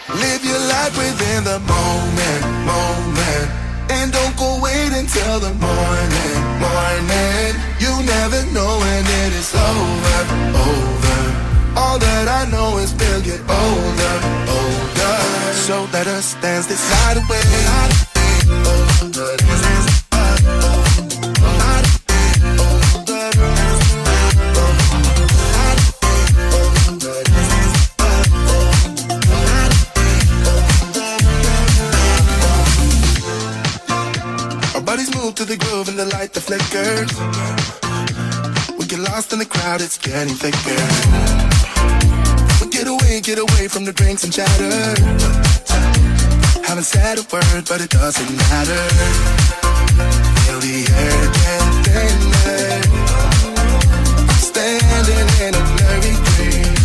Live your life within the moment, moment. And don't go wait until the morning, morning. You never know when it is over, over. All that I know is we'll get older, older. So let us dance this night away. To the groove and the light that flickers. We get lost in the crowd, it's getting thicker. We get away from the drinks and chatter. Haven't said a word, but it doesn't matter. Feel the air get thinner. I'm standing in a blurry dream.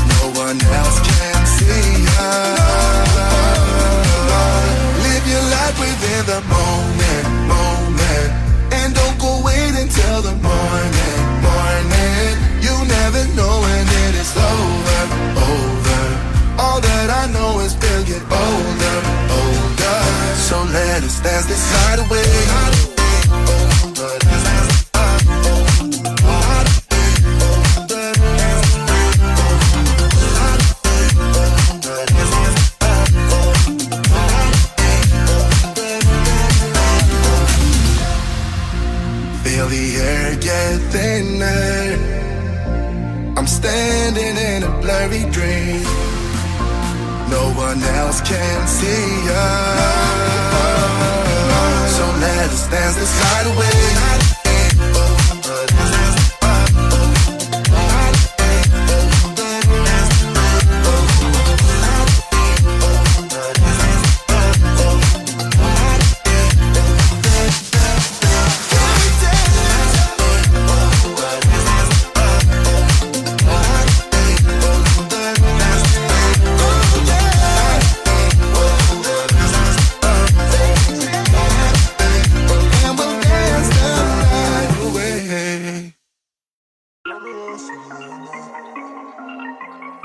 No one else can see us. Live your life within the moment, moment. And don't go wait until the morning, morning. You never know when it is over, over. All that I know is we'll get older, older. So let us dance this night away. Feel the air get thinner. I'm standing in a blurry dream. No one else can see us. So let us dance this night away.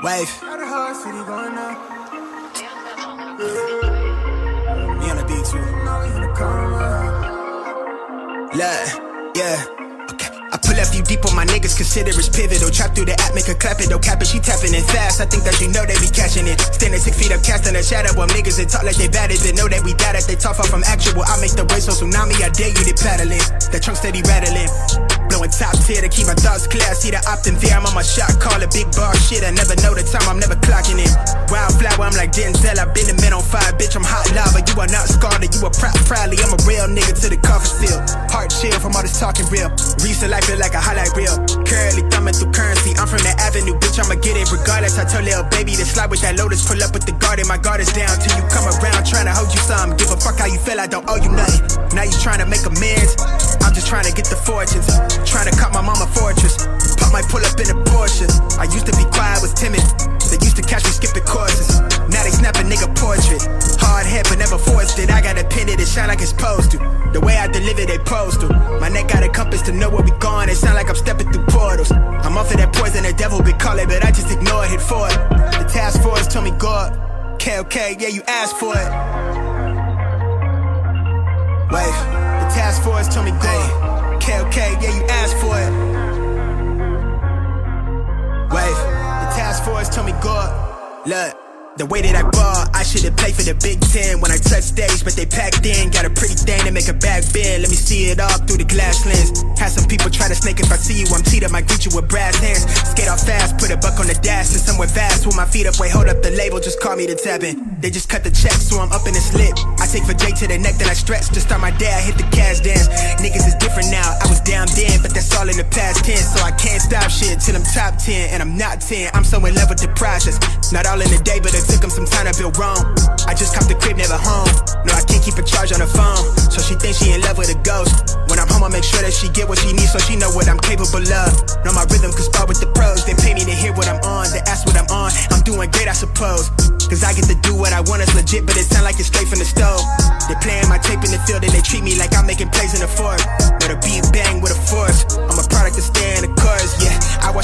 Wave. Me on the beat too. Look, yeah. Okay. I pull up you deep on my niggas, consider it's pivotal. Chop through the app, make her clap it, don't cap it, she tapping it fast. I think that you know they be catching it. Standing 6 feet up, casting a shadow on niggas that talk like they bad it. They know that we got it, they talk far from actual. I make the wave so tsunami, I dare you to paddle in. That trunk steady rattling. Blowing top tier to keep my thoughts clear. See the opt in there, I'm on my shot, call it big bar shit. I never know the time, I'm never clocking in. Wildflower, I'm like Denzel, I've been the man on fire, bitch, I'm hot lava. You are not scarred, you are proudly. I'm a real nigga to the coffin still. Heart chill from all this talking real. Recent life feel like a highlight reel. Currently thumbing through currency, I'm from the avenue, bitch, I'ma get it regardless. I told little baby to slide with that Lotus, pull up with the garden. My guard is down till you come around, trying to hold you some. Give a fuck how you feel, I don't owe you nothing. Now you trying to make amends, I'm just trying to get the fortunes. Trying to cut my mama fortress. Pop might pull up in a Porsche. I used to be quiet, was timid. They used to catch me skipping courses. Now they snap a nigga portrait. Hard head but never forced it. I got a pin it shine like it's supposed to. The way I deliver they pose to. My neck got a compass to know where we going. It sound like I'm stepping through portals. I'm off of that poison the devil be calling, but I just ignore it, hit for it. The task force told me God. Okay, yeah you asked for it. Wait, the task force told me God. Okay, yeah, you asked for it. Wave, the task force told me God. Look, the way that I ball, I should've played for the Big Ten when I touch stage, but they packed in. Got a pretty thing to make a back bend. Let me see it all through the glass lens. Had some people try to snake if I see you. I'm teed up, might greet you with brass hands. Skate off fast, put a buck on the dash and somewhere vast. With my feet up, wait, hold up the label, just call me the tapping. They just cut the check, so I'm up in the slip. I take for J to the neck, then I stretch. Just start my day, I hit the cash dance. Niggas is different now, I was down then, but that's all in the past tense. So I can't stop shit till I'm top 10, and I'm not 10. I'm so in love with the process. Not all in the day, but it took them some time to build wrong. I just copped the crib, never home. No, I can't keep a charge on the phone. So she thinks she in love with a ghost. When I'm home, I make sure that she get what she needs, so she know what I'm capable of. Know my rhythm can spar with the pros. They pay me to hear what I'm on, they ask what I'm on. I'm doing great, I suppose. Cause I get to do what I want, it's legit, but it sound like it's straight from the stove. They playing my tape in the field and they treat me like I'm making plays in the fourth. But a beat bang with a force. I'm a product to stay in the chorus, yeah.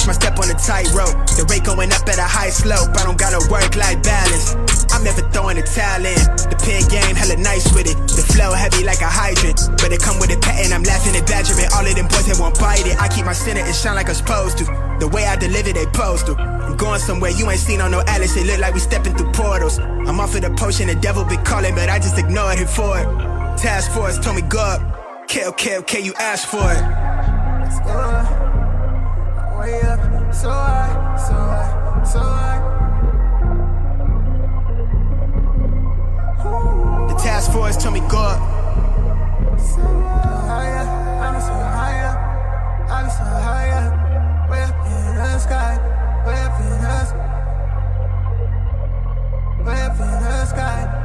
watch my step on the tightrope. The rate going up at a high slope. I don't got a work-life balance. I'm never throwing a towel in. The pen game hella nice with it. The flow heavy like a hydrant, but it come with a patent. I'm laughing and badgering all of them boys that won't bite it. I keep my center and shine like I'm supposed to. The way I deliver, they post to. I'm going somewhere you ain't seen on no atlas. It look like we stepping through portals. I'm off of the potion, the devil been calling, but I just ignored him for it. Task force told me go up. Okay, you asked for it. Let's go up, way up, so high, so high, so high. The task force told me go up. So higher, I'm so higher, I'm so higher. Way up in the sky, way up in the sky, way up in the sky.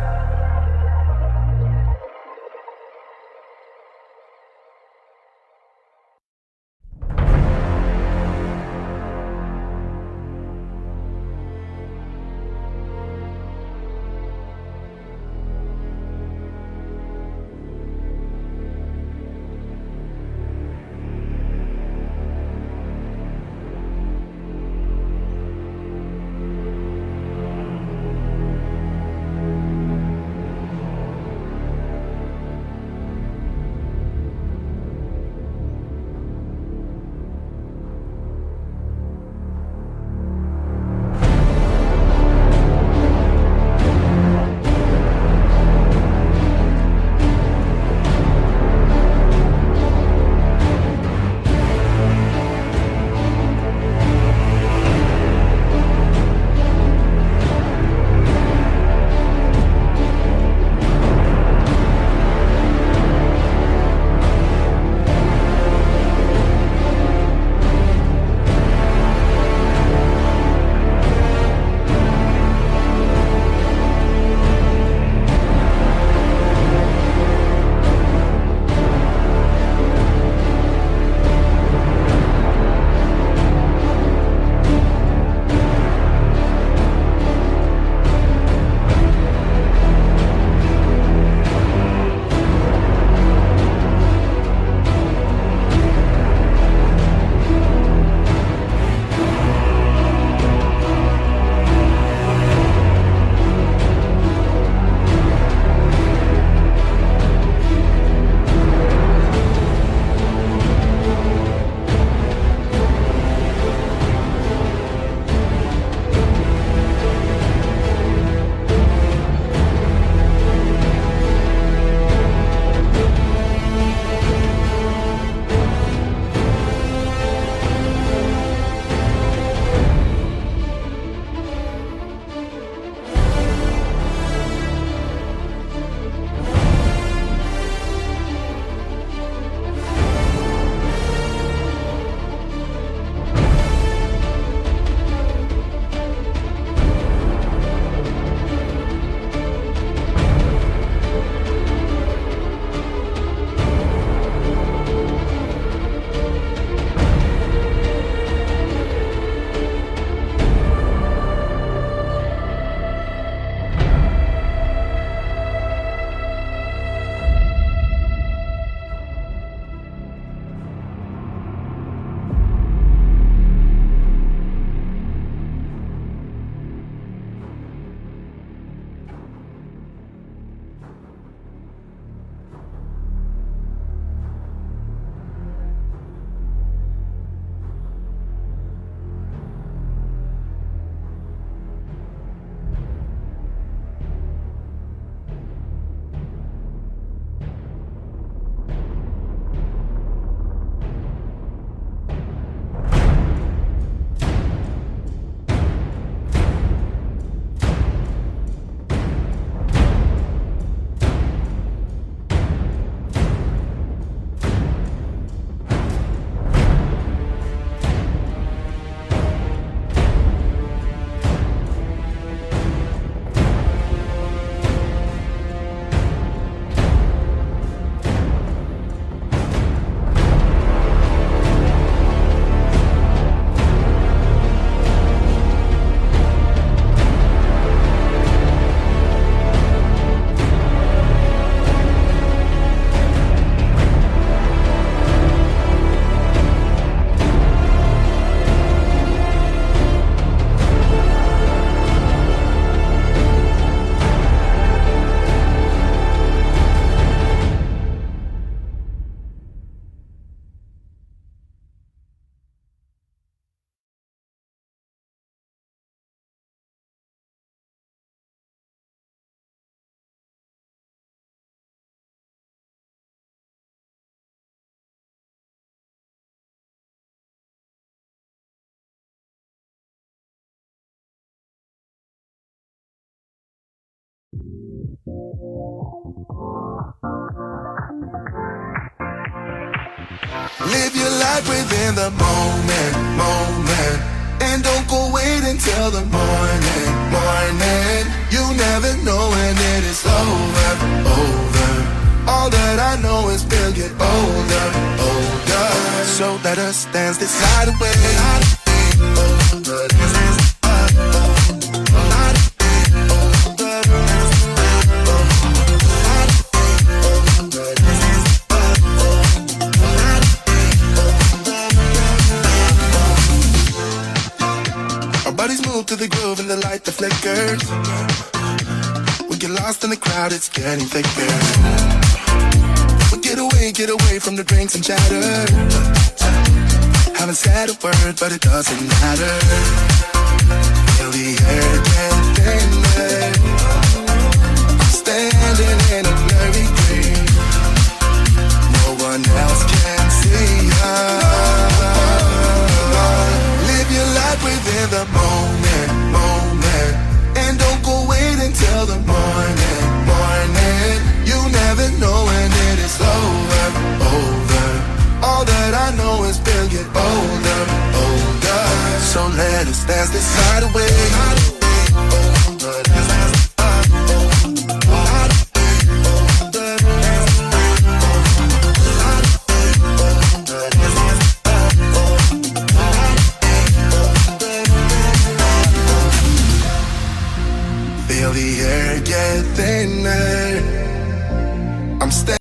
Live your life within the moment, moment. And don't go wait until the morning, morning. You never know when it is over, over. All that I know is we'll get older, older. So let us dance this night away. To the groove and the light that flickers. We get lost in the crowd, it's getting thicker. We get away from the drinks and chatter. Haven't said a word, but it doesn't matter. Feel the air get thinner. Standing in a blurry green. No one else can see us. Live your life within the moment, moment. And don't go wait until the morning, morning. You never know when it is over, over. All that I know is we'll get older, older. So let us dance this night away. Feel the air get thinner. I'm staying.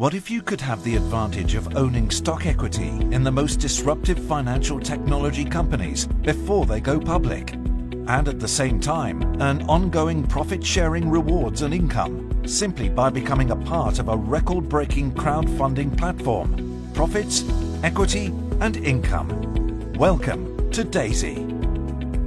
What if you could have the advantage of owning stock equity in the most disruptive financial technology companies before they go public? And at the same time, earn ongoing profit-sharing rewards and income simply by becoming a part of a record-breaking crowdfunding platform. Profits, equity, and income. Welcome to DAISY.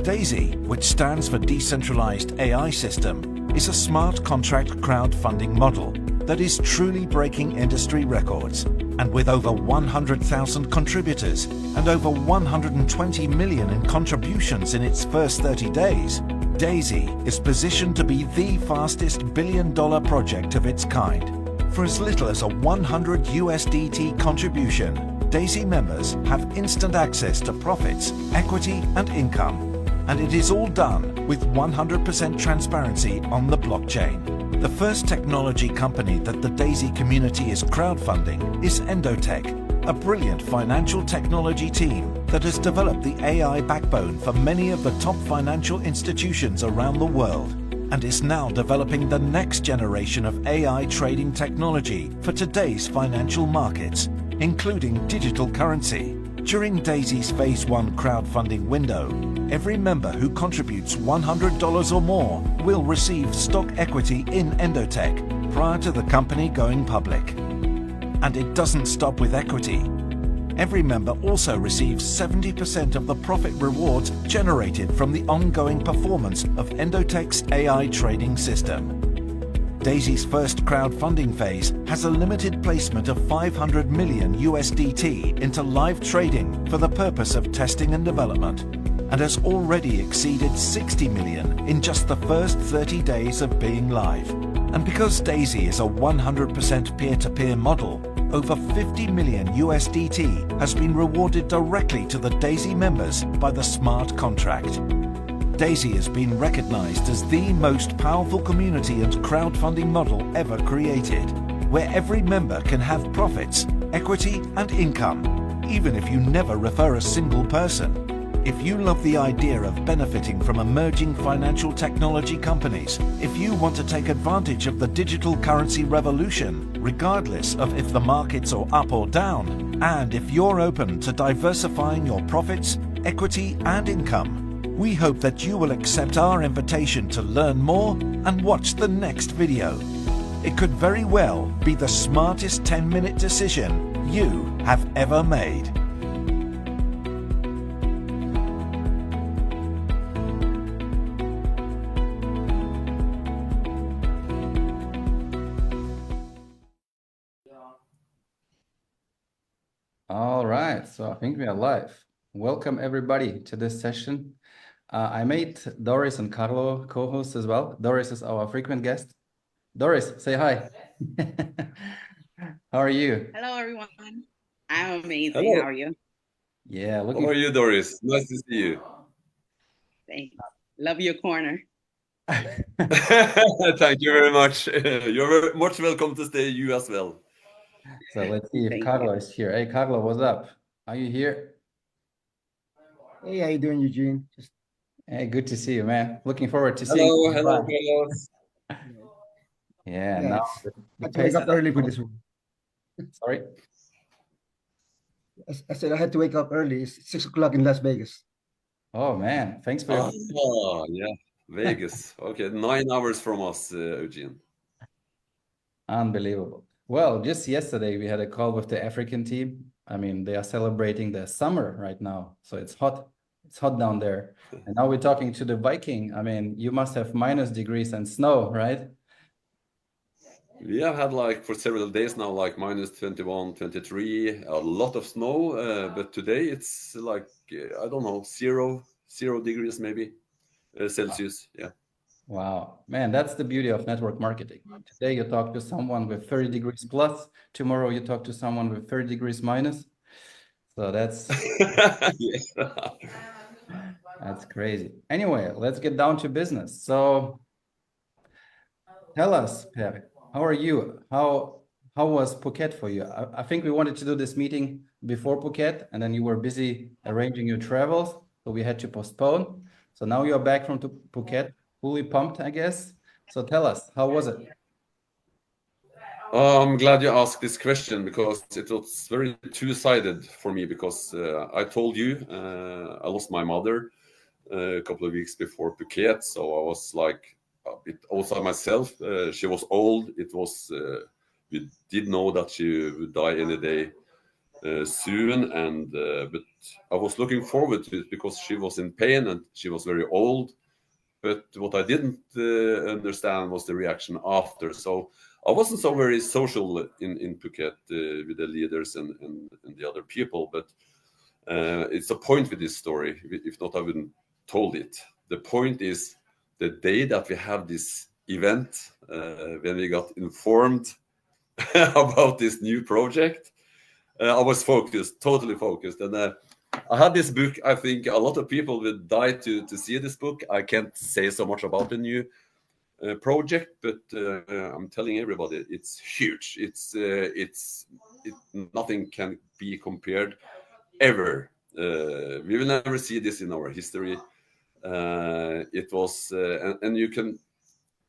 DAISY, which stands for Decentralized AI System, is a smart contract crowdfunding model that is truly breaking industry records. And with over 100,000 contributors and over 120 million in contributions in its first 30 days, DAISY is positioned to be the fastest billion-dollar project of its kind. For as little as a 100 USDT contribution, DAISY members have instant access to profits, equity, and income. And it is all done with 100% transparency on the blockchain. The first technology company that the DAISY community is crowdfunding is endotech, a brilliant financial technology team that has developed the AI backbone for many of the top financial institutions around the world and is now developing the next generation of AI trading technology for today's financial markets, including digital currency. During DAISY's Phase 1 crowdfunding window, every member who contributes $100 or more will receive stock equity in endotech prior to the company going public. And it doesn't stop with equity. Every member also receives 70% of the profit rewards generated from the ongoing performance of endotech's AI trading system. DAISY's first crowdfunding phase has a limited placement of 500 million USDT into live trading for the purpose of testing and development, and has already exceeded 60 million in just the first 30 days of being live. And because DAISY is a 100% peer-to-peer model, over 50 million USDT has been rewarded directly to the DAISY members by the smart contract. DAISY has been recognized as the most powerful community and crowdfunding model ever created, where every member can have profits, equity, and income, even if you never refer a single person. If you love the idea of benefiting from emerging financial technology companies, if you want to take advantage of the digital currency revolution, regardless of if the markets are up or down, and if you're open to diversifying your profits, equity, and income, we hope that you will accept our invitation to learn more and watch the next video. It could very well be the smartest 10-minute decision you have ever made. All right, so I think we are live. Welcome everybody to this session. I made Doris and Carlo co-hosts as well. Doris is our frequent guest. Doris, say hi. How are you? Hello, everyone. I'm amazing. Hello. How are you? Yeah, How looking. are you, Doris? Nice to see you. Thanks. Love your corner. Thank you very much. You're very much welcome to stay, you as well. So let's see if Thank Carlo you. is here. Hey, Carlo, what's up? Are you here? Hey, how you doing, Eugene? Just Hey, good to see you, man. Looking forward to seeing Hello, you. hello, Bye. Carlos. Yeah, yeah, now it's the had to wake pace. up early for this one. Sorry. I said I had to wake up early. It's 6 o'clock in Las Vegas. Oh man, thanks for your. Ah, yeah, Vegas. Okay, 9 hours from us, Eugene. Unbelievable. Well, just yesterday we had a call with the African team. I mean, they are celebrating the summer right now, so it's hot. It's hot down there. And now we're talking to the Viking. I mean, you must have minus degrees and snow, right? We have had like for several days now, like minus 21, 23, a lot of snow, but today it's like, I don't know, zero degrees maybe, Celsius, yeah. Wow, man, that's the beauty of network marketing. Today you talk to someone with 30 degrees plus, tomorrow you talk to someone with 30 degrees minus. So that's that's crazy. Anyway, let's get down to business. So tell us, Per, how are you? How was Phuket for you? I think we wanted to do this meeting before Phuket, and then you were busy arranging your travels, so we had to postpone. So now you're back from Phuket, fully pumped, I guess. So tell us, how was it? I'm glad you asked this question because it was very two-sided for me because I told you I lost my mother a couple of weeks before Phuket, so I was like a bit outside myself. She was old. It was we did know that she would die any day soon, and but I was looking forward to it because she was in pain and she was very old. But what I didn't understand was the reaction after. So I wasn't so very social in Phuket with the leaders and the other people. But it's a point with this story. If not, I wouldn't told it. The point is the day that we have this event, when we got informed about this new project, I was focused, totally focused. And I had this book. I think a lot of people would die to see this book. I can't say so much about the new project, but I'm telling everybody it's huge. Nothing can be compared ever. We will never see this in our history. It was, and you can,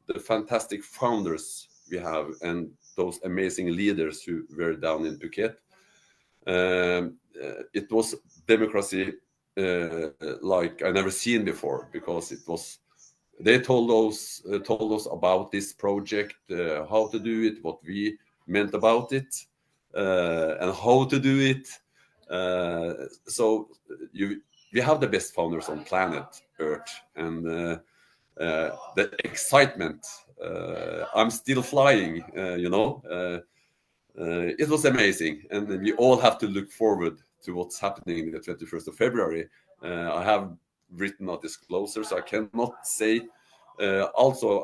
the fantastic founders we have and those amazing leaders who were down in Phuket. It was democracy like I never seen before because it was they told us about this project, how to do it, what we meant about it, and how to do it. So we have the best founders on planet Earth, and the excitement. I'm still flying, it was amazing, and we all have to look forward to what's happening the 21st of February. I have written a disclosure, so I cannot say. Also,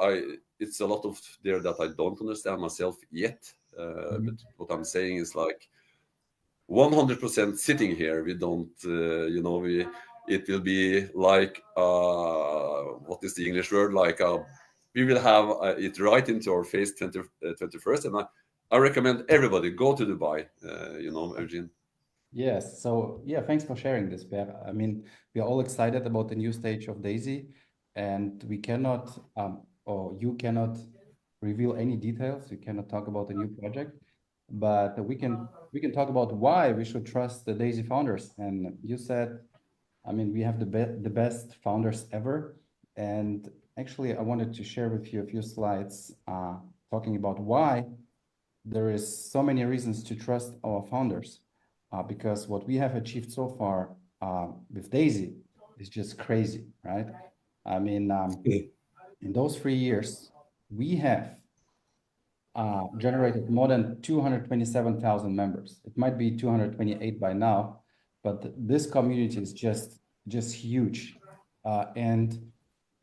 it's a lot of there that I don't understand myself yet. But what I'm saying is like 100% sitting here. We don't, it will be like what is the English word? Like we will have it right into our face 21st, and I recommend everybody go to Dubai. Eugene. Yes. So yeah, thanks for sharing this, Per. I mean, we are all excited about the new stage of Daisy, and we cannot, or you cannot reveal any details. We cannot talk about the new project, but we can talk about why we should trust the Daisy founders. And you said, I mean, we have the best founders ever. And actually, I wanted to share with you a few slides talking about why there is so many reasons to trust our founders, because what we have achieved so far with Daisy is just crazy, right? I mean, in those 3 years, we have generated more than 227,000 members. It might be 228 by now, but this community is just huge. And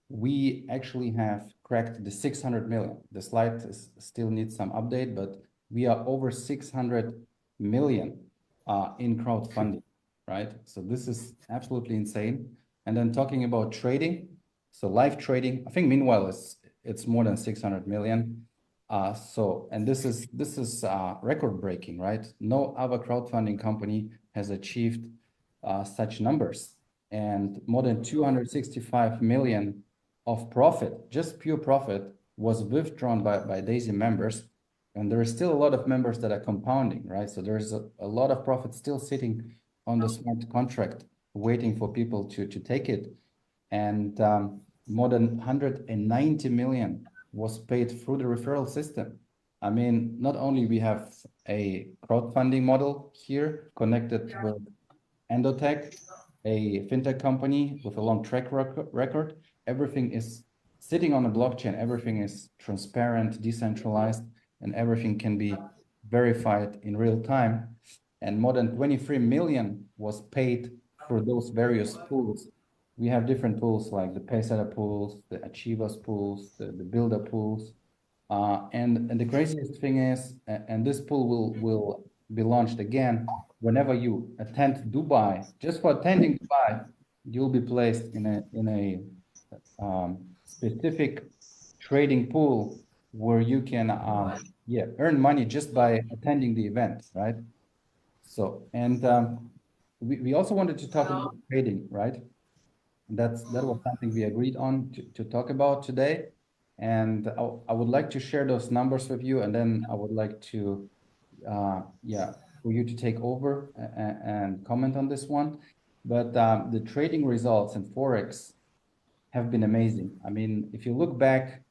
we actually have cracked the 600 million. The slide still needs some update, but we are over 600 million in crowdfunding, right? So this is absolutely insane. And then talking about trading, so live trading, I think meanwhile it's more than 600 million. And this is record breaking, right? No other crowdfunding company has achieved such numbers, and more than 265 million of profit, just pure profit, was withdrawn by Daisy members. And there is still a lot of members that are compounding, right? So there's a lot of profit still sitting on the smart contract, waiting for people to take it. And more than 190 million was paid through the referral system. I mean, not only we have a crowdfunding model here connected with endotech, a fintech company with a long track record. Everything is sitting on a blockchain. Everything is transparent, decentralized, and everything can be verified in real time. And more than 23 million was paid through those various pools. We have different pools like the Paysetter pools, the Achievers pools, the Builder pools. And the craziest thing is, and this pool will be launched again whenever you attend Dubai. Just for attending Dubai, you'll be placed in a specific trading pool where you can earn money just by attending the event, right? So and we also wanted to talk about trading, right? That was something we agreed on to talk about today. And I would like to share those numbers with you, and then I would like to, yeah, for you to take over and comment on this one. But the trading results in Forex have been amazing. I mean, if you look back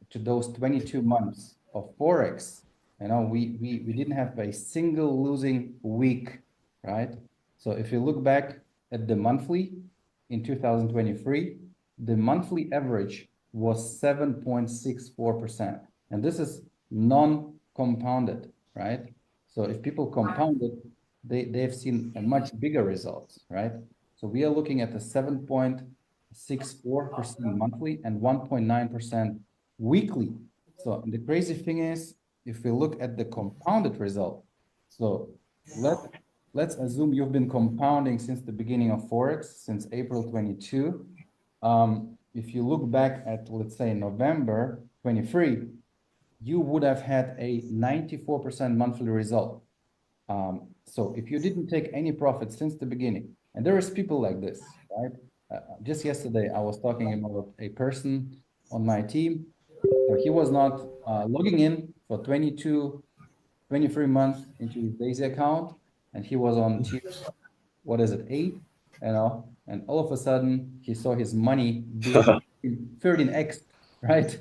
to those 22 months of Forex, you know, we didn't have a single losing week, right? So if you look back at the monthly in 2023, the monthly average was 7.64%. And this is non-compounded, right? So if people compound it, they've seen a much bigger results, right? So we are looking at the 7.64% monthly and 1.9% weekly. So the crazy thing is, if we look at the compounded result, so let's assume you've been compounding since the beginning of Forex, since April 22. If you look back at, let's say, November 23, you would have had a 94% monthly result. So if you didn't take any profit since the beginning, and there is people like this, right? Just yesterday, I was talking about a person on my team. So he was not logging in for 22, 23 months into his Daisy account, and he was on tier, what is it, 8, you know, and all of a sudden he saw his money being 13x, right?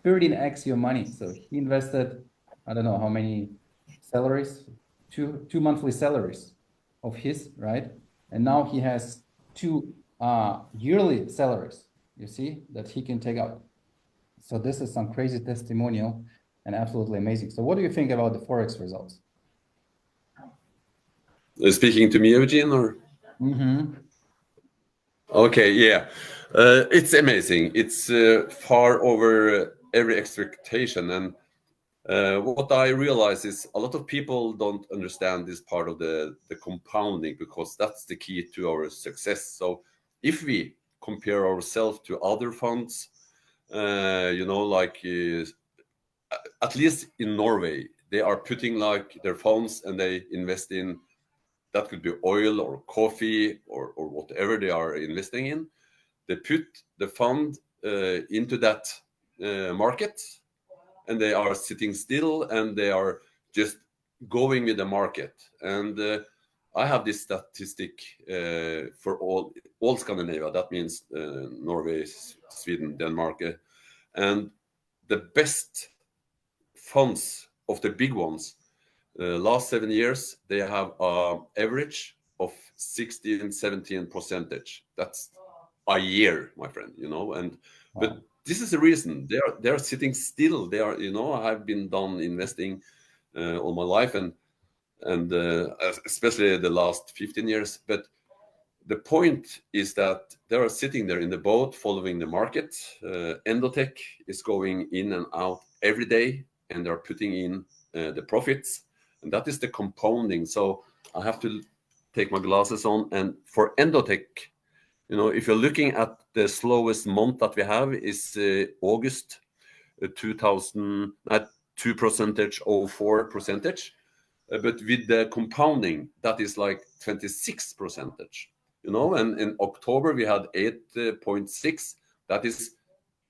13x your money. So he invested, I don't know how many salaries, two monthly salaries of his, right? And now he has two yearly salaries, you see, that he can take out. So this is some crazy testimonial and absolutely amazing. So what do you think about the Forex results? Speaking to me, Eugene, or? Mm-hmm. Okay, yeah. It's amazing. It's far over every expectation. And what I realize is a lot of people don't understand this part of the compounding, because that's the key to our success. So if we compare ourselves to other funds, you know, like at least in Norway, they are putting like their funds and they invest in, that could be oil or coffee or whatever they are investing in. They put the fund into that market, and they are sitting still and they are just going with the market. And I have this statistic for all Scandinavia. That means Norway, Sweden, Denmark, and the best funds of the big ones. Last 7 years, they have an average of 16-17%. That's a year, my friend, you know. And but this is the reason they are sitting still. They are, you know, I've been done investing all my life, and especially the last 15 years. But the point is that they are sitting there in the boat following the market. Endotech is going in and out every day, and they're putting in the profits, and that is the compounding. So I have to take my glasses on, and for Endotech, you know, if you're looking at the slowest month that we have is August 2000 at 2%, 04%. But with the compounding, that is like 26%, you know. And in October, we had 8.6. That is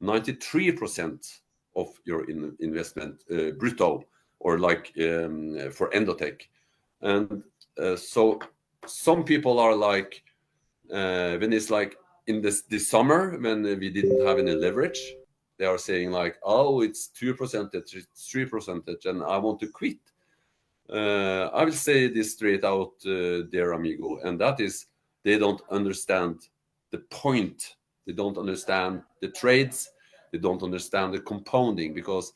93% of your investment, brutto, or like for Endotech. And so some people are like, when it's like in this summer, when we didn't have any leverage, they are saying like, oh, it's 2%, it's 3%, and I want to quit. I will say this straight out, dear amigo, and that is, they don't understand the point. They don't understand the trades. They don't understand the compounding, because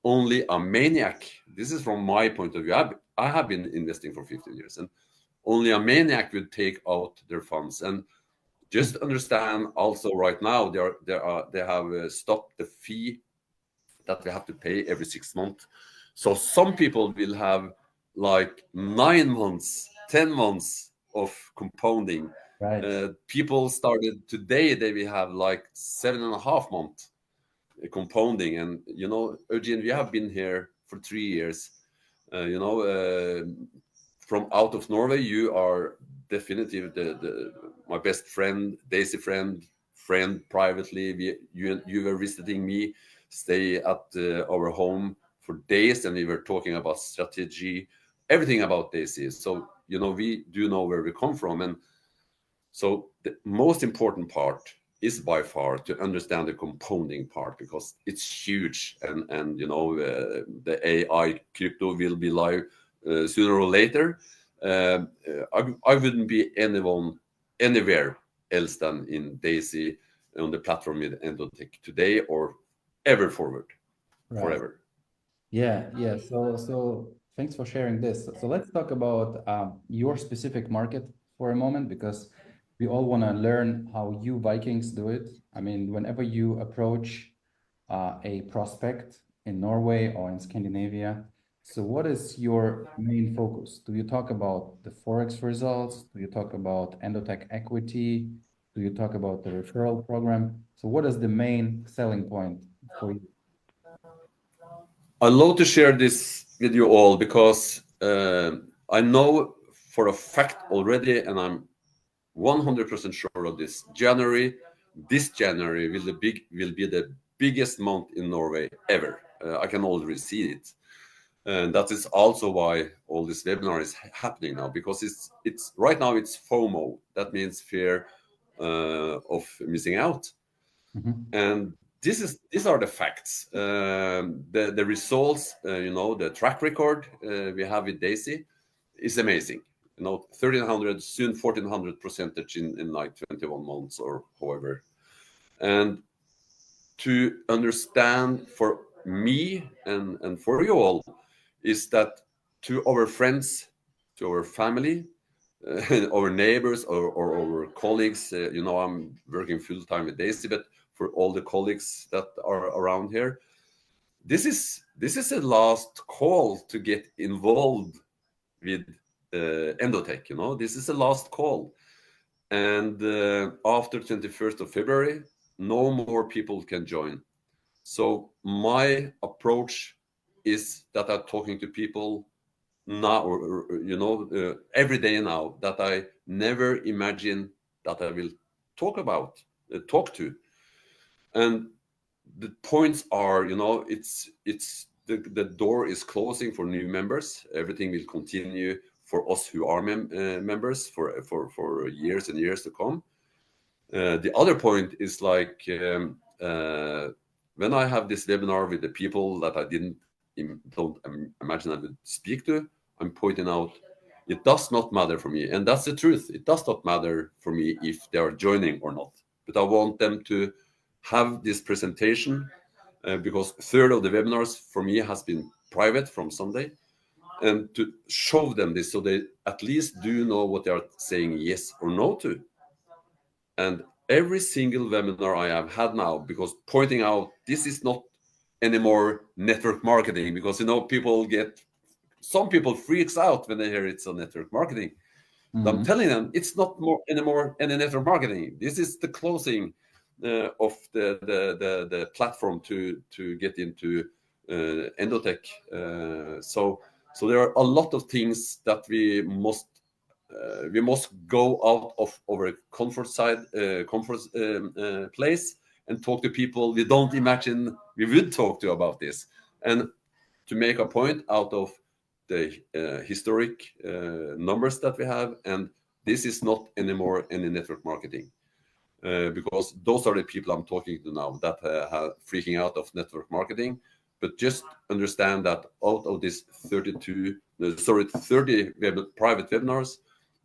only a maniac, this is from my point of view, I have been investing for 15 years, and only a maniac would take out their funds. And just understand also right now, they have stopped the fee that we have to pay every 6 months. So some people will have like 9 months, 10 months of compounding. Right. People started today, they will have like 7.5 months compounding. And, you know, Eugene, we have been here for 3 years. You know, from out of Norway, you are definitive my best friend, Daisy friend privately. You were visiting me stay at our home for days, and we were talking about strategy, everything about Daisy. So, we do know where we come from. And so the most important part is by far to understand the compounding part, because it's huge, and the AI crypto will be live sooner or later. I wouldn't be anywhere else than in Daisy on the platform with endotech today or ever forward, Right. forever. Yeah. So thanks for sharing this. So let's talk about your specific market for a moment, because we all want to learn how you Vikings do it. I mean, whenever you approach a prospect in Norway or in Scandinavia, so what is your main focus? Do you talk about the Forex results? Do you talk about endotech equity? Do you talk about the referral program? So what is the main selling point for you? I love to share this with you all, because I know for a fact already, and I'm 100% sure of this. This January will be the biggest month in Norway ever. I can already see it, and that is also why all this webinar is happening now, because it's right now it's FOMO. That means fear of missing out. Mhm. And these are the facts. The results, the track record we have with Daisy is amazing. 1,300, soon 1,400 percentage in like 21 months or however. And to understand for me and for you all is that to our friends, to our family, our neighbors or our colleagues, I'm working full time with Daisy, but for all the colleagues that are around here, this is a last call to get involved with endotech. This is a last call, and after 21st of February, no more people can join. So my approach is that I'm talking to people now, every day now, that I never imagined that I will talk to. And the points are, it's the door is closing for new members. Everything will continue for us who are members for years and years to come. The other point is like when I have this webinar with the people that I don't imagine I would speak to, I'm pointing out it does not matter for me, and that's the truth. It does not matter for me if they are joining or not, but I want them to have this presentation because a third of the webinars for me has been private from Sunday, and to show them this so they at least do know what they are saying yes or no to. And every single webinar I have had now, because pointing out this is not anymore network marketing, because some people freaks out when they hear it's a network marketing. But I'm telling them it's not more anymore any network marketing. This is the closing of the platform to get into endotech. So there are a lot of things that we must go out of our comfort place and talk to people we don't imagine we would talk to about this, and to make a point out of the historic numbers that we have. And this is not anymore any network marketing, because those are the people I'm talking to now that are freaking out of network marketing. But just understand that out of this 30 private webinars,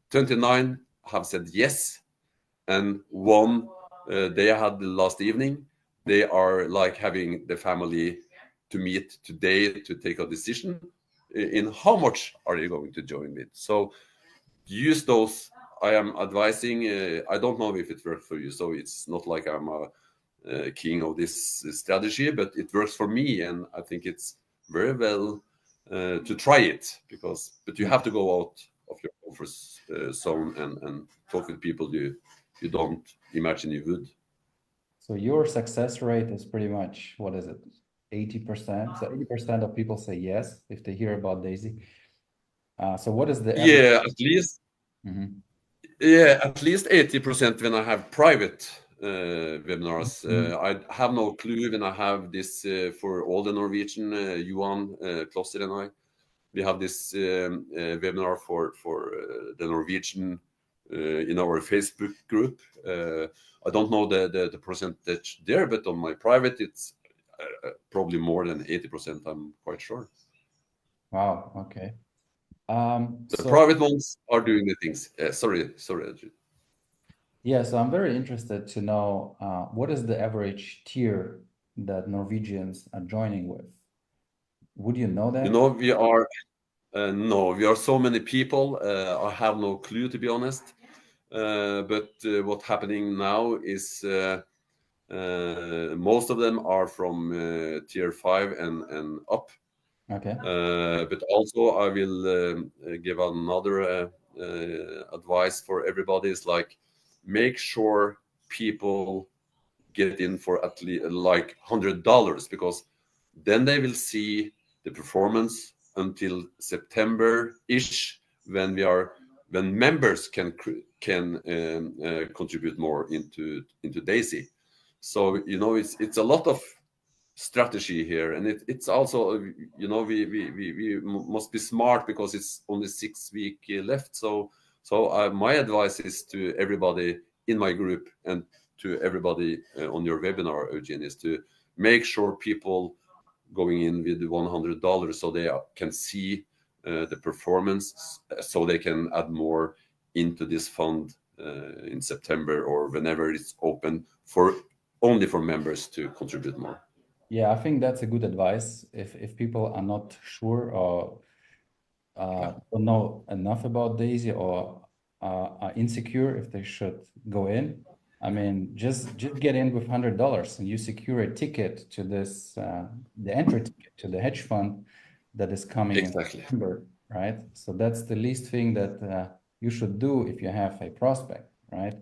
29 have said yes, and one they had the last evening. They are like having the family to meet today to take a decision in how much are you going to join with. So use those. I am advising. I don't know if it works for you, so it's not like I'm a king of this strategy, but it works for me, and I think it's very well to try it, but you have to go out of your comfort zone and talk with people you don't imagine you would. So your success rate is pretty much, what is it? 80%. So 80% of people say yes if they hear about Daisy. So what is the average? Yeah, at least. Mhm. Yeah, at least 80% when I have private webinars. I have no clue when I have this for all the Norwegian, Johan, Klosser and I. We have this webinar for the Norwegian in our Facebook group. I don't know the percentage there, but on my private, it's probably more than 80%, I'm quite sure. Wow. Okay. The So private ones are doing the things. Sorry, Ajit. yeah, so I'm very interested to know what is the average tier that Norwegians are joining with? Would you know You that? know, we are no, we are so many people. I have no clue, to be honest. But what's happening now is most of them are from tier 5 and up. Okay. But also, I will give another advice for everybody is like make sure people get in for at least like $100 because then they will see the performance until September-ish when members can contribute more into Daisy. So you know it's a lot of strategy here, and it's also we must be smart because it's only 6 weeks left. So my advice is to everybody in my group and to everybody on your webinar, Eugene, is to make sure people going in with $100 so they can see the performance so they can add more into this fund in September or whenever it's open for only for members to contribute more. Yeah, I think that's a good advice. If people are not sure or don't know enough about Daisy or are insecure if they should go in, I mean, just get in with $100 and you secure a ticket to this the entry ticket to the hedge fund that is coming in Exactly. September, right? So that's the least thing that you should do if you have a prospect, right?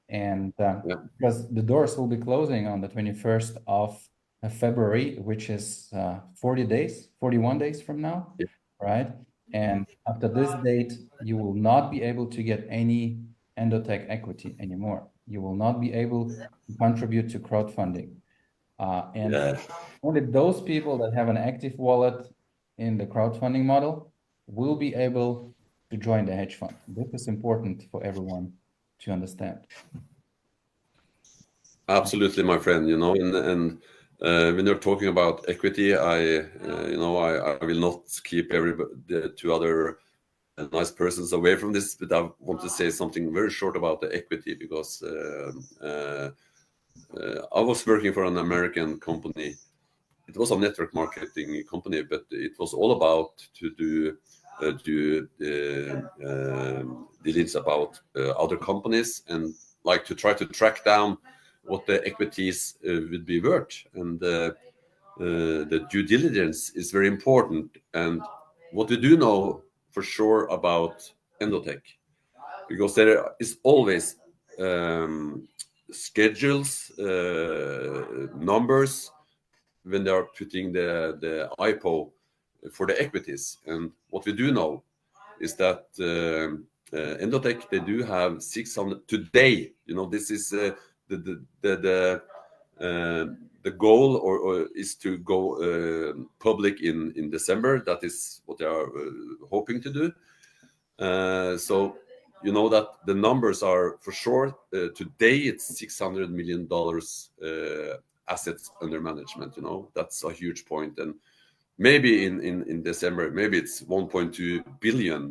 And Yeah. because the doors will be closing on the 21st of February, which is 40 days, 41 days from now, Yeah. right? And after this date, you will not be able to get any endotech equity anymore. You will not be able to contribute to crowdfunding. And Yeah. only those people that have an active wallet in the crowdfunding model will be able to join the hedge fund. This is important for everyone to understand. Absolutely, my friend. You know, and when you're talking about equity, I will not keep the two other nice persons away from this, but I want to say something very short about the equity because I was working for an American company. It was a network marketing company, but it was all about to do diligence about other companies and like to try to track down what the equities would be worth. And the due diligence is very important. And what we do know for sure about endotech, because there is always schedules, numbers when they are putting the IPO for the equities. And what we do know is that endotech, they do have 600 today. You know, this is the goal or is to go public in December. That is what they are hoping to do. So you know that the numbers are for sure. Today it's $600 million assets under management. You know, that's a huge point. And maybe in December, maybe it's 1.2 billion.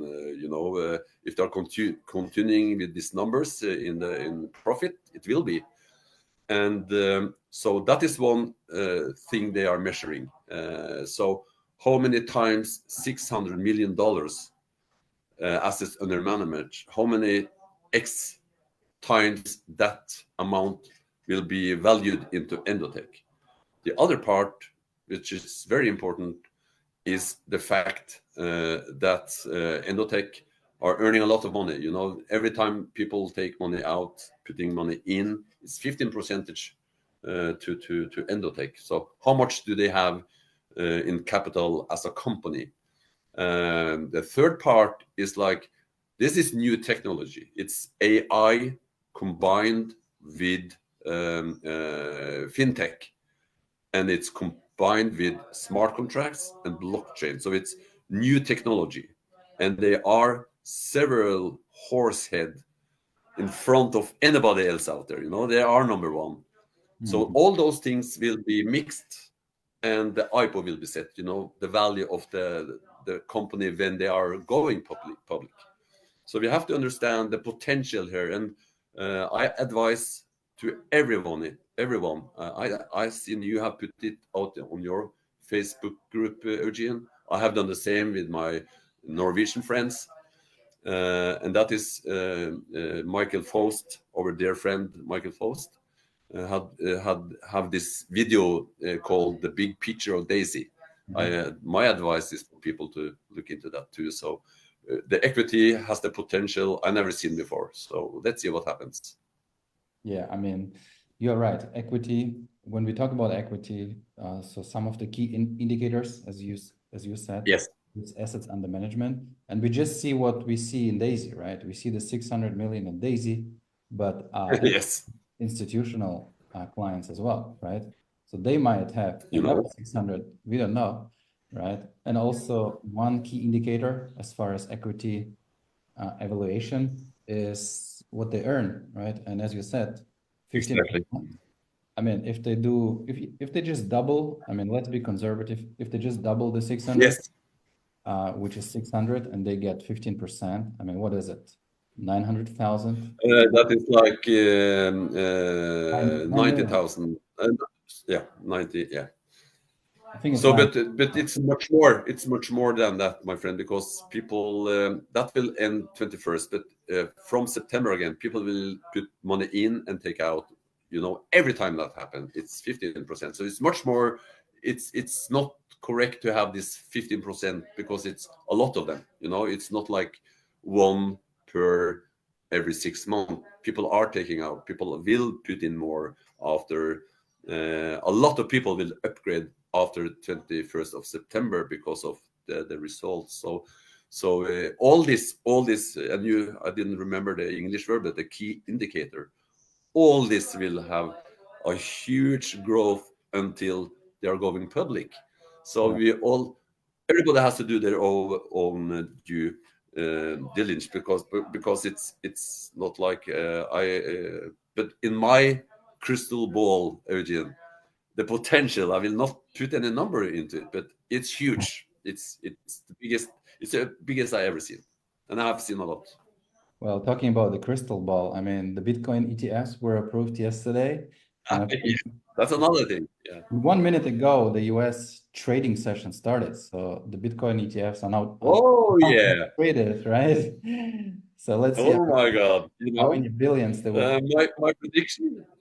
If they're continuing with these numbers in profit, it will be. And so that is one thing they are measuring. So how many times $600 million assets under management, how many X times that amount will be valued into endotech? The other part, which is very important, is the fact that endotech are earning a lot of money. You know, every time people take money out, putting money in, it's 15% to endotech. So how much do they have in capital as a company? The third part is like, this is new technology. It's AI combined with fintech, and it's combined with smart contracts and blockchain. So it's new technology, and they are several horse head in front of anybody else out there. They are number one. So all those things will be mixed, and the IPO will be set. The value of the company when they are going public. So we have to understand the potential here, and I advise to everyone. I seen you have put it out on your Facebook group, Eugene. I have done the same with my Norwegian friends, and that is Michael Faust, our dear friend Michael Faust, have this video called "The Big Picture of Daisy." My advice is for people to look into that too. So the equity has the potential I never seen before. So let's see what happens. Yeah, I mean, you're right. Equity, when we talk about equity, so some of the key indicators, as you said, Yes. is assets under management. And we just see what we see in Daisy, right? We see the 600 million in Daisy, but Yes. institutional clients as well, right? So they might have another 600, we don't know, right? And also one key indicator as far as equity evaluation is what they earn, right? And as you said, 15%. Exactly. I mean, if they do, if they just double, I mean, let's be conservative. If they just double the 600, Yes. Which is 600, and they get 15%, I mean, what is it? 900,000? That is like 9 million. 90,000. Yeah, 90. Yeah. I think it's So, nine. but it's much more. It's much more than that, my friend, because people that will end 21st. But from September again, people will put money in and take out. Every time that happens, it's 15%. So it's much more. It's not correct to have this 15% because it's a lot of them. It's not like one per every 6 months. People are taking out. People will put in more after. A lot of people will upgrade after 21st of September because of the results. So all this, and I didn't remember the English word, but the key indicator. All this will have a huge growth until they are going public. So everybody has to do their own due diligence because it's not like but in my crystal ball, Eugene, the potential, I will not put any number into it, but it's huge. It's the biggest I ever seen, and I have seen a lot. Well, talking about the crystal ball, I mean, the Bitcoin ETFs were approved yesterday, and I Yeah, think that's another thing. Yeah. 1 minute ago, the US trading session started. So the Bitcoin ETFs are now Oh yeah. traded, right? So let's see Oh my God. how many billions they will.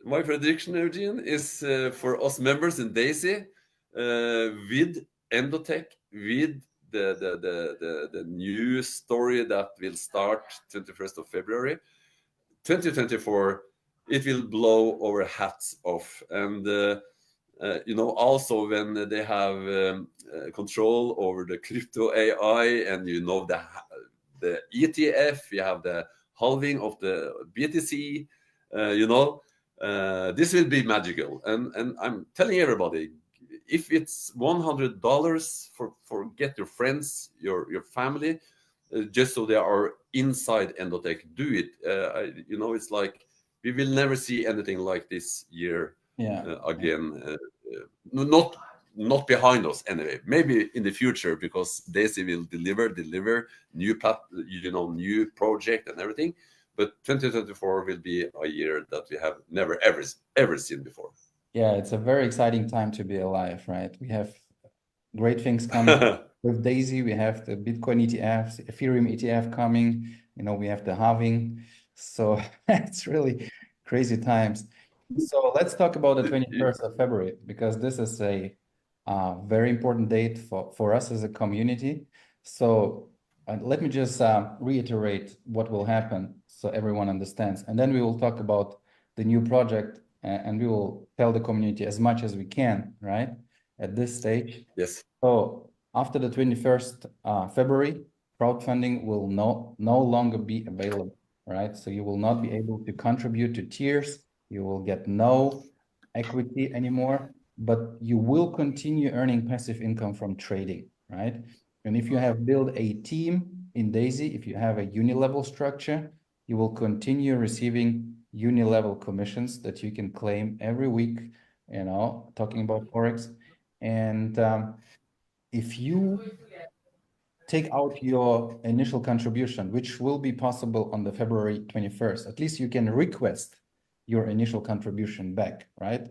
My prediction, Eugene, is for us members in Daisy, with endotech, with the new story that will start 21st of February, 2024. It will blow our hats off, and also when they have control over the crypto AI, and the ETF, you have the halving of the BTC, this will be magical. And I'm telling everybody, if it's $100 for get your friends, your family, just so they are inside endotech, do it. It's like we will never see anything like this year again. Not behind us anyway. Maybe in the future, because Daisy will deliver new project and everything. But 2024 will be a year that we have never ever seen before. Yeah, it's a very exciting time to be alive, right? We have great things coming with Daisy. We have the Bitcoin ETFs, Ethereum ETF coming. We have the halving. So it's really crazy times. So let's talk about the 21st of February, because this is a very important date for us as a community. So let me just reiterate what will happen so everyone understands. And then we will talk about the new project, and we will tell the community as much as we can, right? At this stage. Yes. So after the 21st February, crowdfunding will no longer be available, right? So you will not be able to contribute to tiers You will get no equity anymore, but you will continue earning passive income from trading, right? And if you have built a team in Daisy, if you have a uni-level structure, you will continue receiving uni-level commissions that you can claim every week, talking about Forex. And if you take out your initial contribution, which will be possible on the February 21st. At least you can request your initial contribution back, right?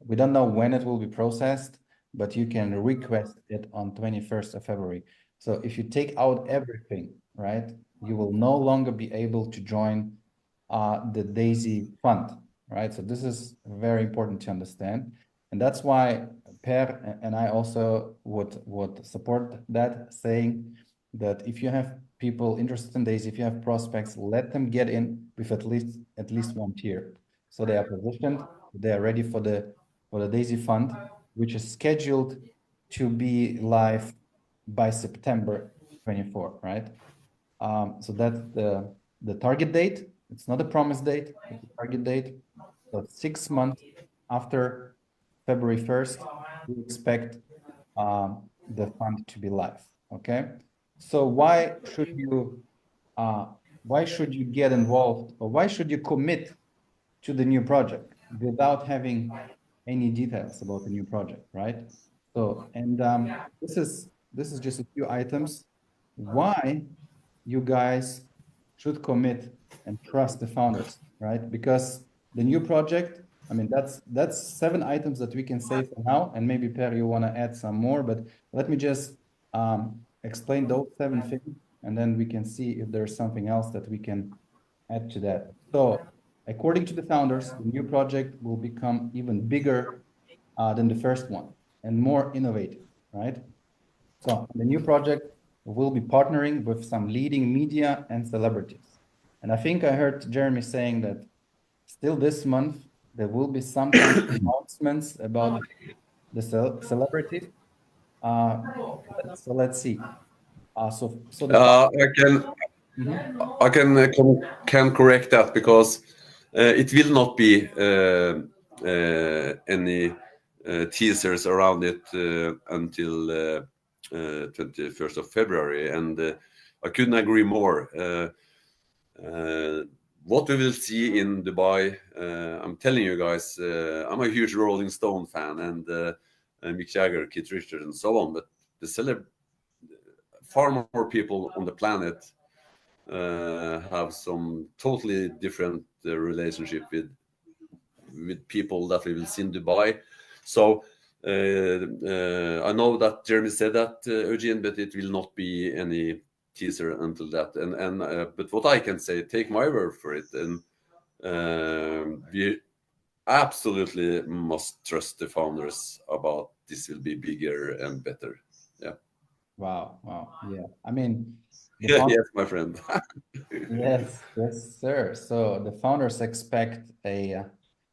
We don't know when it will be processed, but you can request it on 21st of February. So if you take out everything, right, you will no longer be able to join the Daisy fund, right? So this is very important to understand. And that's why Per and I also would support that, saying that if you have people interested in Daisy, if you have prospects, let them get in with at least one tier. So they are positioned, they are ready for the Daisy fund, which is scheduled to be live by September 24, right? So that's the target date. It's not a promise date, it's a target date. So 6 months after February 1st, we expect the fund to be live. Okay. So why should you get involved, or why should you commit to the new project without having any details about the new project, right? So, and this is just a few items why you guys should commit and trust the founders, right? Because the new project, I mean, that's 7 items that we can say for now, and maybe Per, you want to add some more, but let me just explain those 7 things, and then we can see if there's something else that we can add to that. So, according to the founders, the new project will become even bigger than the first one and more innovative, right? So the new project will be partnering with some leading media and celebrities. And I think I heard Jeremy saying that still this month there will be some kind of announcements about the celebrities. Uh, so let's see. So the I can Mhm. can correct that because it will not be any teasers around it until 21st of February, and I couldn't agree more. What we will see in Dubai, I'm telling you guys, I'm a huge Rolling Stone fan, and Mick Jagger, Keith Richards, and so on. But far more people on the planet have some totally different relationship with people that we will see in Dubai. So I know that Jeremy said that, Eugene, but it will not be any teaser until that. And but what I can say, take my word for it, and we absolutely must trust the founders about this will be bigger and better. Yeah. Wow. Yeah. I mean, the Yeah, founders. yes, my friend. Yes, sir. So the founders expect a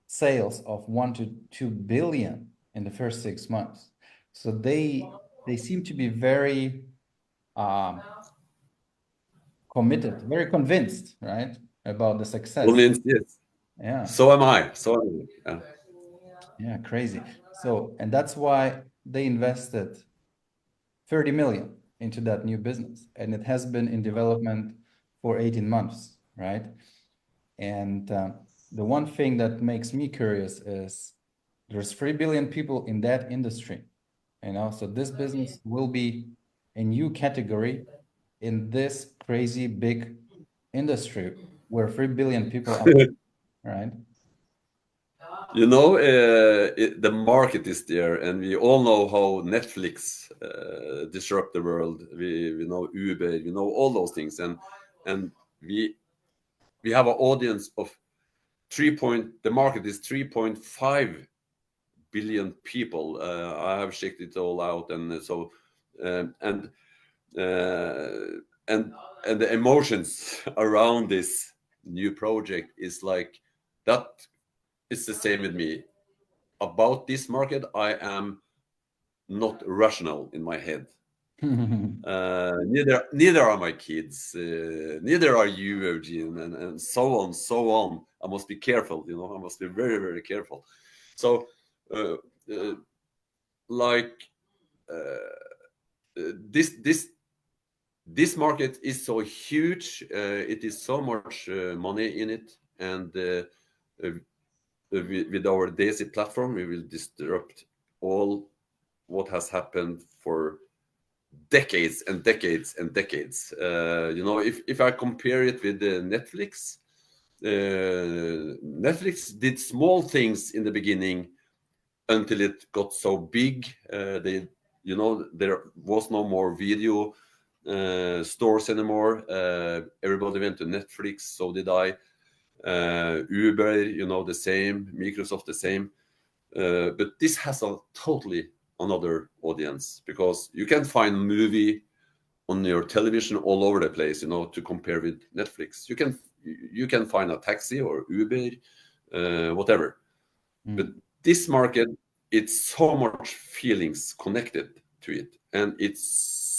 sales of 1 to 2 billion in the first 6 months. So they seem to be very um, committed, very convinced, right, about the success. Convinced, yes. Yeah, So am I. So am I. Yeah. yeah, crazy. So, and that's why they invested 30 million into that new business, and it has been in development for 18 months, right? And the one thing that makes me curious is there's 3 billion people in that industry, so this business will be a new category in this crazy big industry where 3 billion people are, right? You know, the market is there, and we all know how Netflix disrupt the world. We know Uber, we know all those things, and we have an audience of the market is 3.5 billion people. I have checked it all out, and so and and the emotions around this new project is like that. It's the same with me. About this market, I am not rational in my head. Neither are my kids. Neither are you, Eugene, and so on, so on. I must be careful, you know, I must be very, very careful. So, uh, uh, like this this market is so huge. It is so much money in it, and uh, with our Daisy platform, we will disrupt all what has happened for decades and decades and decades. You know, if I compare it with Netflix, Netflix did small things in the beginning until it got so big. They, you know, there was no more video stores anymore. Everybody went to Netflix. So did I. Uber, you know, the same. Microsoft, the same. But this has a totally another audience because you can find movie on your television all over the place, you know, to compare with Netflix. You can find a taxi or Uber, whatever. But this market, it's so much feelings connected to it, and it's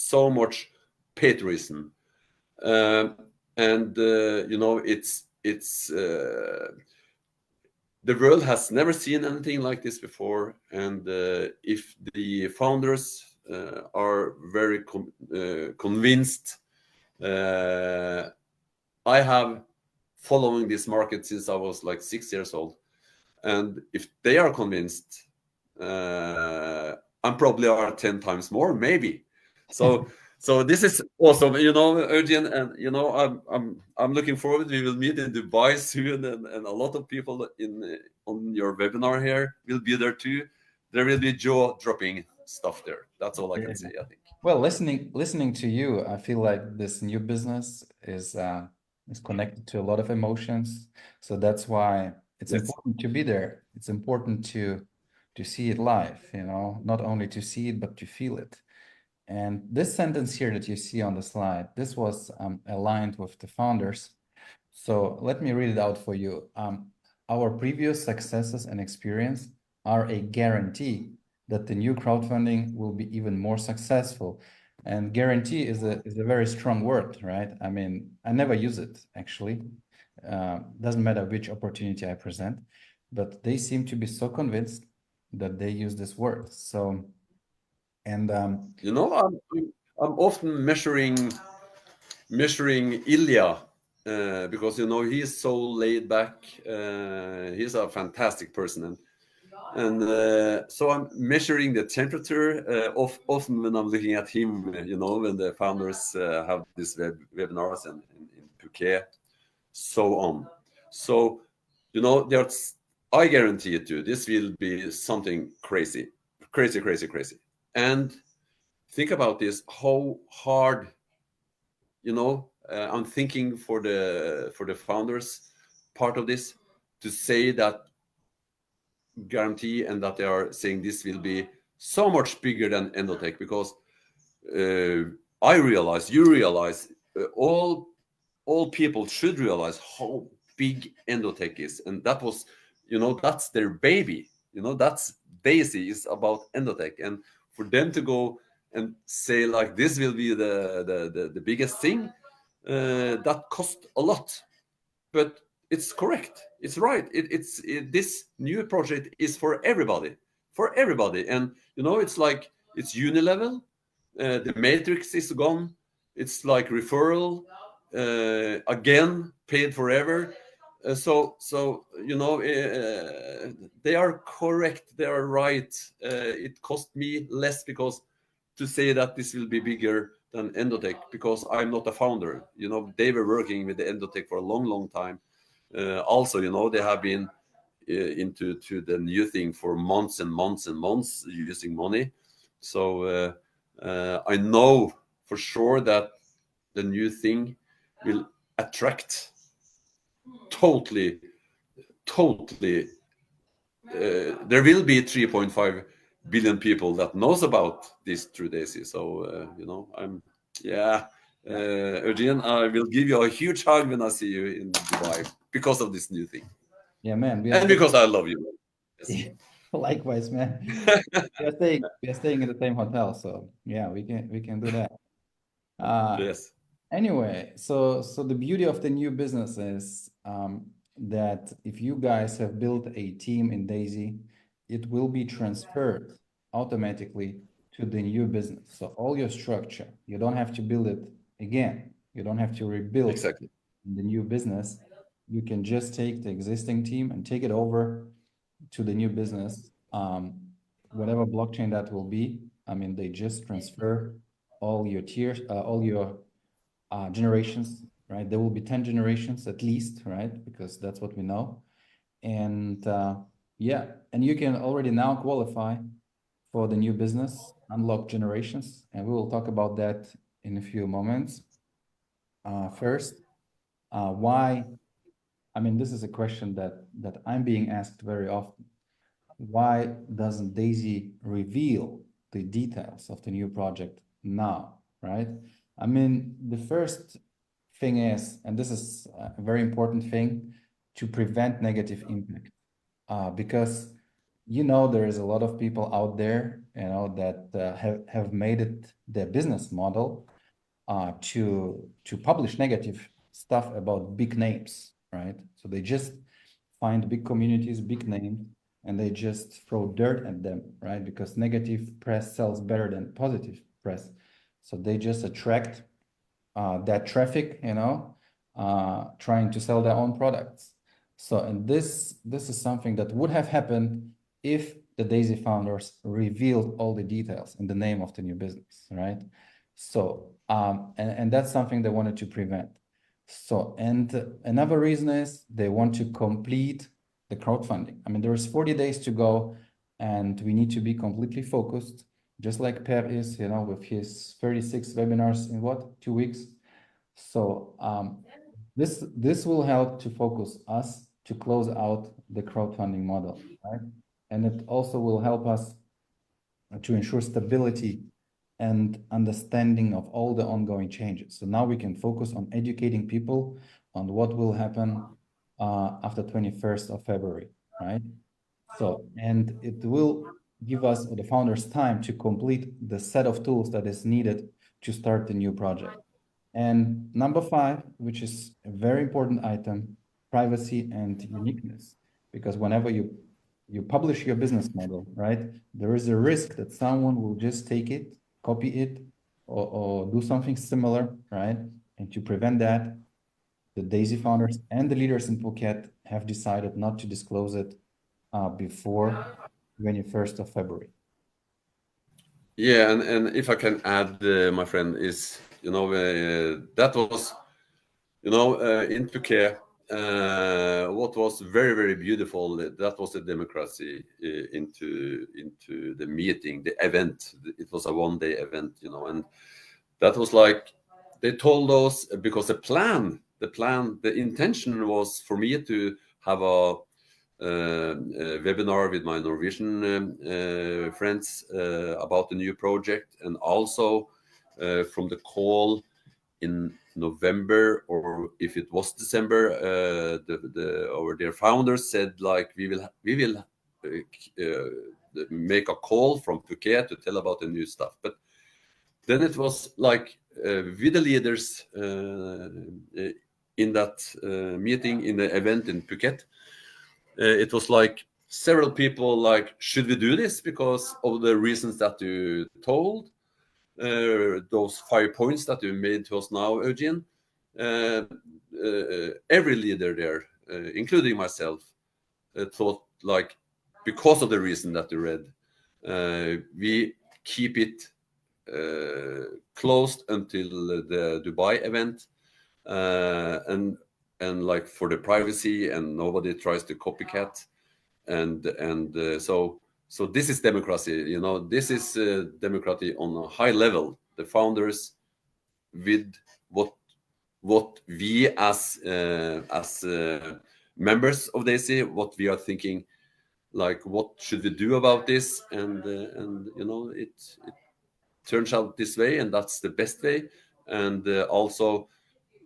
so much patriotism, and you know, it's the world has never seen anything like this before, and if the founders are very convinced, I have following this market since I was like 6 years old, and if they are convinced, I'm probably are 10 times more, maybe. So so this is awesome, you know, Eugen, and you know, I'm looking forward. We will meet in Dubai soon, and a lot of people in on your webinar here will be there too. There will be jaw-dropping stuff there. That's all I can say, I think. Well, listening to you, I feel like this new business is connected to a lot of emotions. So that's why it's Yes. important to be there. It's important to see it live, you know, not only to see it, but to feel it. And this sentence here that you see on the slide, this was aligned with the founders. So let me read it out for you. Our previous successes and experience are a guarantee that the new crowdfunding will be even more successful. And guarantee is a very strong word, right? I mean, I never use it actually. Doesn't matter which opportunity I present, but they seem to be so convinced that they use this word. So, and You know, I'm often measuring Ilya because you know he's so laid back. He's a fantastic person, and so I'm measuring the temperature often when I'm looking at him. You know, when the founders have these webinars in Phuket, so on. So you know, there's I guarantee it to you, this will be something crazy, crazy, crazy, crazy. And think about this: how hard, you know, I'm thinking for the founders part of this to say that guarantee, and that they are saying this will be so much bigger than endotech, because I realize, you realize, all people should realize how big endotech is, and that was, you know, that's their baby, you know, that's Daisy is about endotech, and for them to go and say like this will be the biggest thing, that cost a lot, but it's correct, it's right, this new project is for everybody, and you know, it's like it's unilevel, the matrix is gone, it's like referral, again paid forever, so you know, they are correct, they are right, it cost me less because to say that this will be bigger than endotech, because I'm not a founder, you know, they were working with the endotech for a long, long time. Also, you know, they have been into to the new thing for months and months and months using money. So I know for sure that the new thing will attract totally, totally. There will be 3.5 billion people that knows about this through Daisy. So you know, yeah. Eugene, I will give you a huge hug when I see you in Dubai because of this new thing. yeah, man, And because I love you. Yes. likewise, man. We are staying in the same hotel, so yeah, we can do that. Uh, Yes. anyway, so the beauty of the new business is that if you guys have built a team in Daisy, it will be transferred automatically to the new business. So all your structure, you don't have to build it again. You don't have to rebuild Exactly. the new business. You can just take the existing team and take it over to the new business, whatever blockchain that will be. I mean, they just transfer all your tiers, all your generations, right? There will be 10 generations at least, right? Because that's what we know. And yeah, and you can already now qualify for the new business, unlock generations, and we will talk about that in a few moments. First, why? I mean, this is a question that I'm being asked very often. Why doesn't Daisy reveal the details of the new project now, right? I mean, the first thing is, and this is a very important thing, to prevent negative impact. Because there is a lot of people out there, that have made it their business model to publish negative stuff about big names, right? So they just find big communities, big names, and they just throw dirt at them, right? Because negative press sells better than positive press. So they just attract that traffic, trying to sell their own products. So, and this is something that would have happened if the Daisy founders revealed all the details in the name of the new business, right? So, and that's something they wanted to prevent. So, and another reason is they want to complete the crowdfunding. I mean, there is 40 days to go, and we need to be completely focused, just like Per is, with his 36 webinars in what, 2 weeks? So this will help to focus us to close out the crowdfunding model, right? And it also will help us to ensure stability and understanding of all the ongoing changes. So now we can focus on educating people on what will happen after 21st of February, right? So, and it will give us, the founders, time to complete the set of tools that is needed to start the new project. And number 5, which is a very important item, privacy and uniqueness. Because whenever you publish your business model, right, there is a risk that someone will just take it, copy it, or do something similar, right? And to prevent that, the Daisy founders and the leaders in Phuket have decided not to disclose it before 21st of February. Yeah, and if I can add, my friend, is that was in Phuket, what was very, very beautiful, that was the democracy into the meeting, the event. It was a one-day event, and that was like they told us, because the intention was for me to have a webinar with my Norwegian friends about the new project, and also from the call in November, or if it was December, their founders said, like, we will make a call from Phuket to tell about the new stuff. But then it was like with the leaders in that meeting, in the event in Phuket, it was like several people like, should we do this because of the reasons that you told, those 5 points that you made to us now, Eugene? Every leader there, including myself, thought, like, because of the reason that you read, we keep it closed until the Dubai event, and like for the privacy, and nobody tries to copycat, and so this is democracy. This is democracy on a high level. The founders, with what we as members of Daisy, what we are thinking, like, what should we do about this, and it turns out this way, and that's the best way. And also,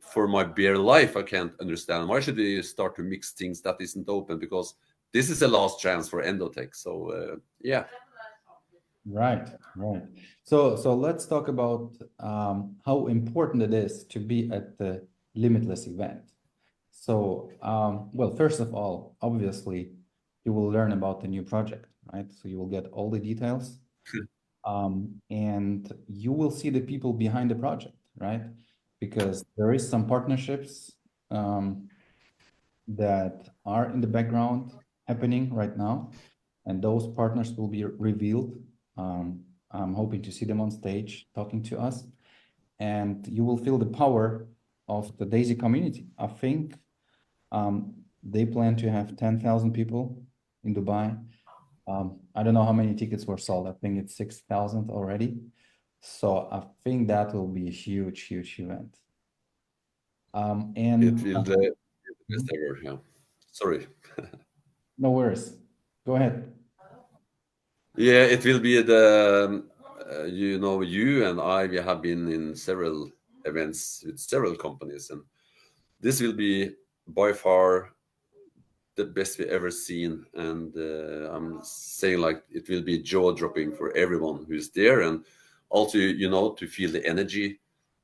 for my bare life, I can't understand why should we start to mix things that isn't open, because this is the last chance for endotech. So yeah. Right, right. So let's talk about how important it is to be at the Limitless event. So, well, first of all, obviously, you will learn about the new project, right? So you will get all the details, and you will see the people behind the project, right? Because there is some partnerships that are in the background happening right now, and those partners will be revealed. I'm hoping to see them on stage talking to us, and you will feel the power of the Daisy community. I think they plan to have 10,000 people in Dubai. I don't know how many tickets were sold. I think it's 6,000 already. So I think that will be a huge, huge event. It And will be the best ever. Yeah. Sorry. no worries. Go ahead. Yeah, it will be the, you and I, we have been in several events with several companies, and this will be by far the best we ever seen. And I'm saying like it will be jaw dropping for everyone who's there, and also, to feel the energy.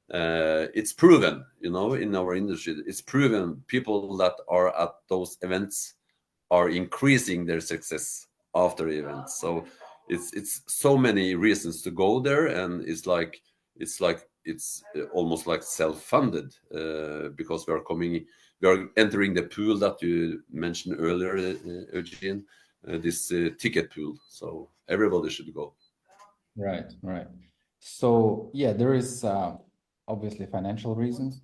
It's proven, in our industry, it's proven people that are at those events are increasing their success after events. So it's so many reasons to go there, and it's almost like self-funded, because we are entering the pool that you mentioned earlier, Eugene, this ticket pool. So everybody should go. Right, right. So yeah, there is obviously financial reasons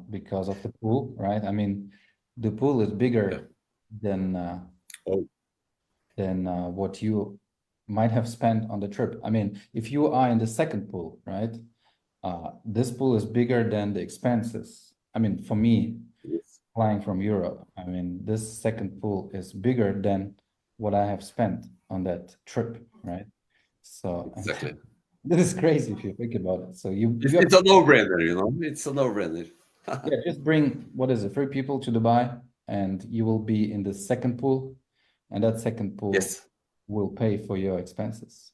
because of the pool, right? I mean, the pool is Yeah. bigger than Oh, what you might have spent on the trip. I mean, if you are in the second pool, right? This pool is bigger than the expenses. I mean, for me, yes, flying from Europe, I mean, this second pool is bigger than what I have spent on that trip, right? So exactly. this is crazy if you think about it. So It's, you have, it's a no-brainer, It's a no-brainer. yeah, just bring, what is it, three people to Dubai, and you will be in the second pool, and that second pool Yes. will pay for your expenses.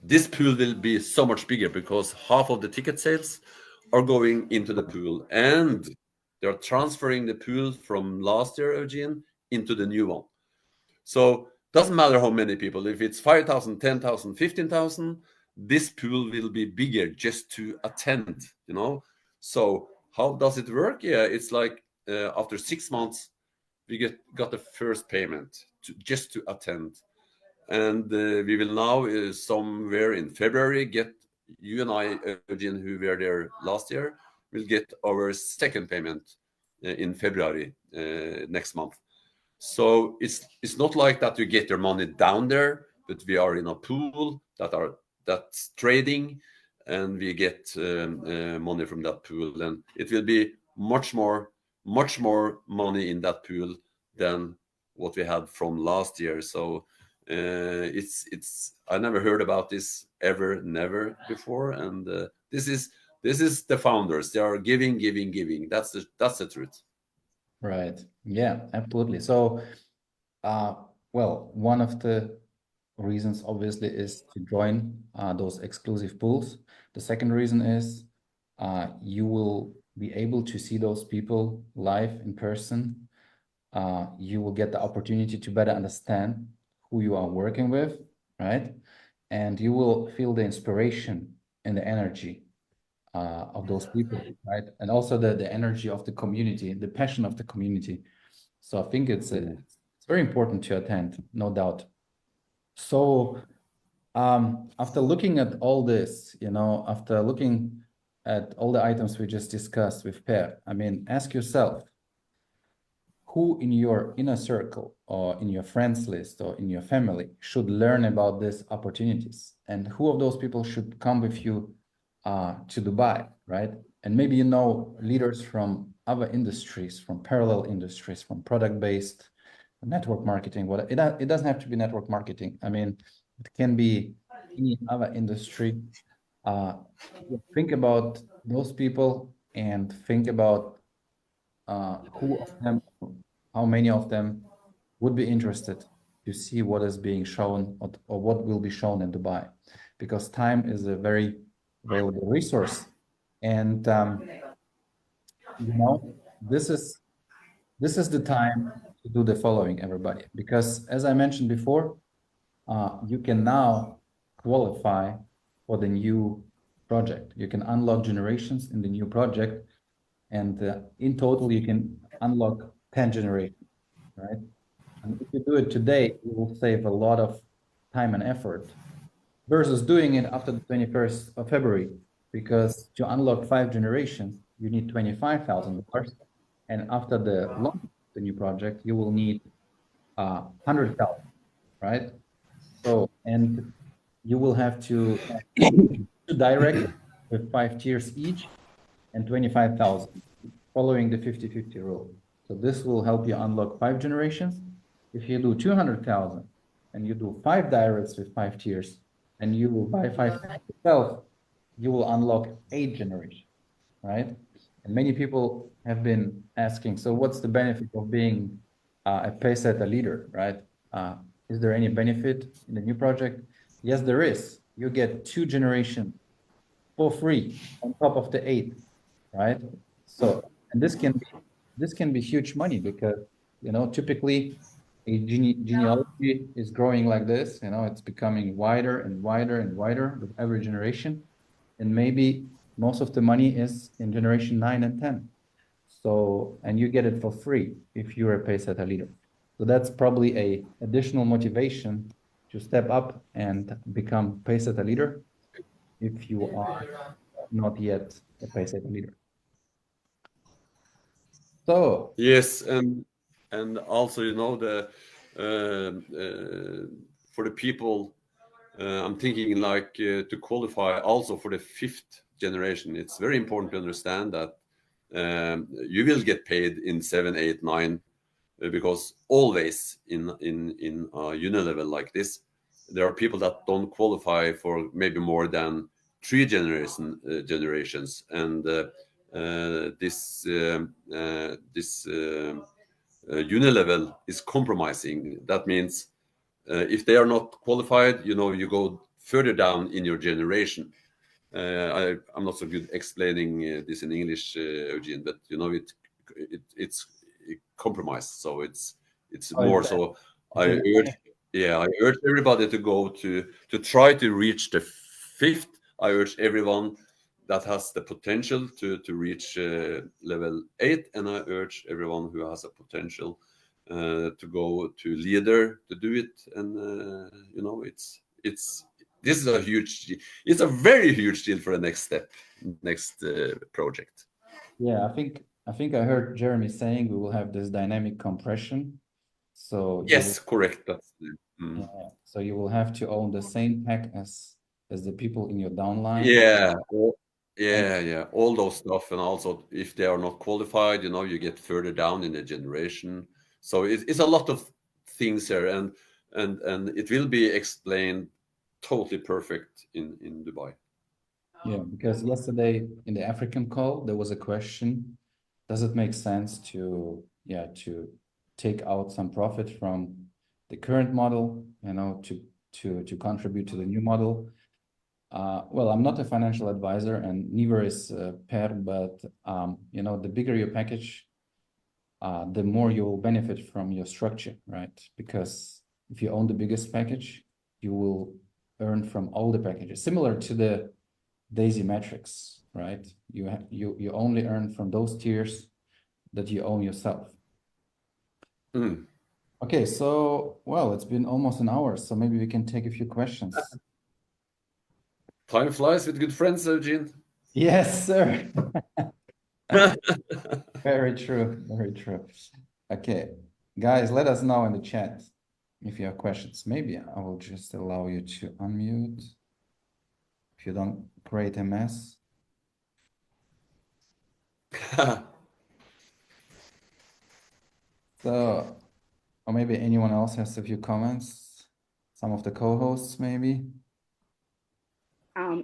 This pool will be so much bigger because half of the ticket sales are going into the pool, and they're transferring the pool from last year, Eugene, into the new one. So doesn't matter how many people, if it's 5,000, 10,000, 15,000, this pool will be bigger just to attend. So how does it work? Yeah, it's like after 6 months, we got the first payment just to attend. And we will now, somewhere in February, get you and I, Eugene, who were there last year, will get our second payment in February next month. So it's not like that you get your money down there, but we are in a pool that's trading, and we get money from that pool, and it will be much more money in that pool than what we had from last year. So it's I never heard about this ever, never before, and this is the founders. They are giving, giving, giving. That's the truth. Right. Yeah, absolutely. So, well, one of the reasons obviously is to join those exclusive pools. The second reason is you will be able to see those people live in person. You will get the opportunity to better understand who you are working with, right? And you will feel the inspiration and the energy of those people, right? And also the energy of the community, the passion of the community. So I think it's very important to attend, no doubt. So after looking at all this, after looking at all the items we just discussed with Per, I mean, ask yourself, who in your inner circle or in your friends list or in your family should learn about these opportunities, and who of those people should come with you to Dubai, right? And maybe leaders from other industries, from parallel industries, from product-based network marketing. It doesn't have to be network marketing. I mean, it can be any other industry. Uh, think about those people and think about who of them, how many of them would be interested to see what is being shown, what will be shown in Dubai, because time is a very available resource. And this is the time to do the following, everybody, because as I mentioned before, you can now qualify for the new project. You can unlock generations in the new project, and in total, you can unlock 10 generations, right? And if you do it today, you will save a lot of time and effort versus doing it after the 21st of February, because to unlock 5 generations, you need $25,000. And after the launch of the new project, you will need 100,000, right? So, and you will have to two direct with 5 tiers each and 25,000, following the 50-50 rule. So this will help you unlock 5 generations. If you do 200,000 and you do 5 directs with 5 tiers, and you will buy 5 yourself, you will unlock 8 generations, right? And many people have been asking, so what's the benefit of being a paysetter leader, right? Is there any benefit in the new project? Yes, there is. You get 2 generations for free on top of the 8, right? So, and this can be huge money, because typically a genealogy is growing like this. It's becoming wider and wider and wider with every generation, and maybe most of the money is in generation 9 and 10. So, and you get it for free if you're a Pacesetter leader. So that's probably a additional motivation to step up and become Pacesetter leader if you are not yet a Pacesetter leader. So Yes, and also the for the people, I'm thinking like to qualify also for the 5th generation. It's very important to understand that you will get paid in 7, 8, 9, because always in unilevel like this, there are people that don't qualify for maybe more than 3 generations, and this unilevel is compromising. That means if they are not qualified, you go further down in your generation. I'm not so good explaining this in English, Eugene, but it's compromised. So it's more. So I urge, I urge everybody to go to try to reach the 5th. I urge everyone that has the potential to reach level 8, and I urge everyone who has a potential to go to leader to do it. And it's this is it's a very huge deal for the next step, next project. yeah, I think I heard Jeremy saying we will have this dynamic compression. So Yes, correct. so you will have to own the same pack as the people in your downline. Yeah, yeah, all those stuff, and also if they are not qualified, you get further down in the generation. So it's a lot of things here, and it will be explained totally perfect in Dubai. Yeah, because yesterday in the African call, there was a question, does it make sense to take out some profit from the current model, to contribute to the new model? Well, I'm not a financial advisor, and neither is Per, but the bigger your package, the more you will benefit from your structure, right? Because if you own the biggest package, you will earn from all the packages, similar to the Daisy metrics, right? You only earn from those tiers that you own yourself. Okay, so well, it's been almost an hour, so maybe we can take a few questions. Time flies with good friends, Eugene. Yes, sir. Very true, very true. Okay, guys, let us know in the chat if you have questions. Maybe I will just allow you to unmute if you don't create a mess. So, or maybe anyone else has a few comments. Some of the co-hosts, maybe.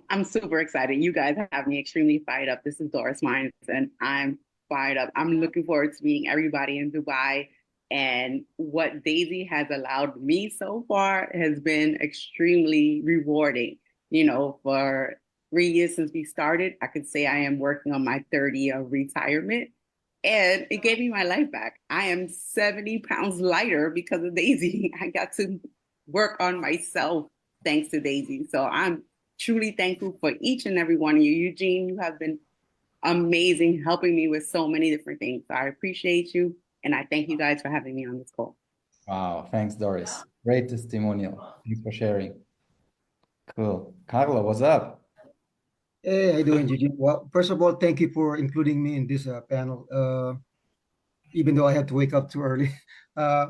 I'm super excited. You guys have me extremely fired up. This is Doris Mines, and I'm fired up. I'm looking forward to meeting everybody in Dubai. And what Daisy has allowed me so far has been extremely rewarding, for 3 years since we started, I could say I am working on my 30 year retirement. And it gave me my life back. I am 70 pounds lighter because of Daisy. I got to work on myself thanks to Daisy. So I'm truly thankful for each and every one of you. Eugene, you have been amazing helping me with so many different things. So I appreciate you. And I thank you guys for having me on this call. Wow, thanks, Doris. Great testimonial. Thanks for sharing. Cool. Carla, what's up? Hey, how you doing, Gigi? Well, first of all, thank you for including me in this panel, even though I had to wake up too early. Uh,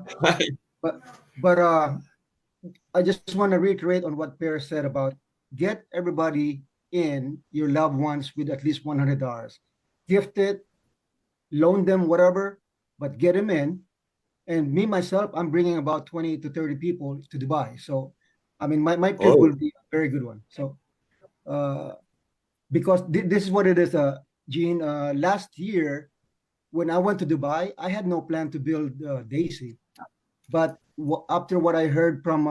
but but I just want to reiterate on what Per said about get everybody in your loved ones with at least $100. Gift it, loan them, whatever, but get them in. And me myself, I'm bringing about 20 to 30 people to Dubai. So, I mean, my trip Oh, will be a very good one. So, uh, because this is what it is, Gene. Last year, when I went to Dubai, I had no plan to build Daisy. But after what I heard from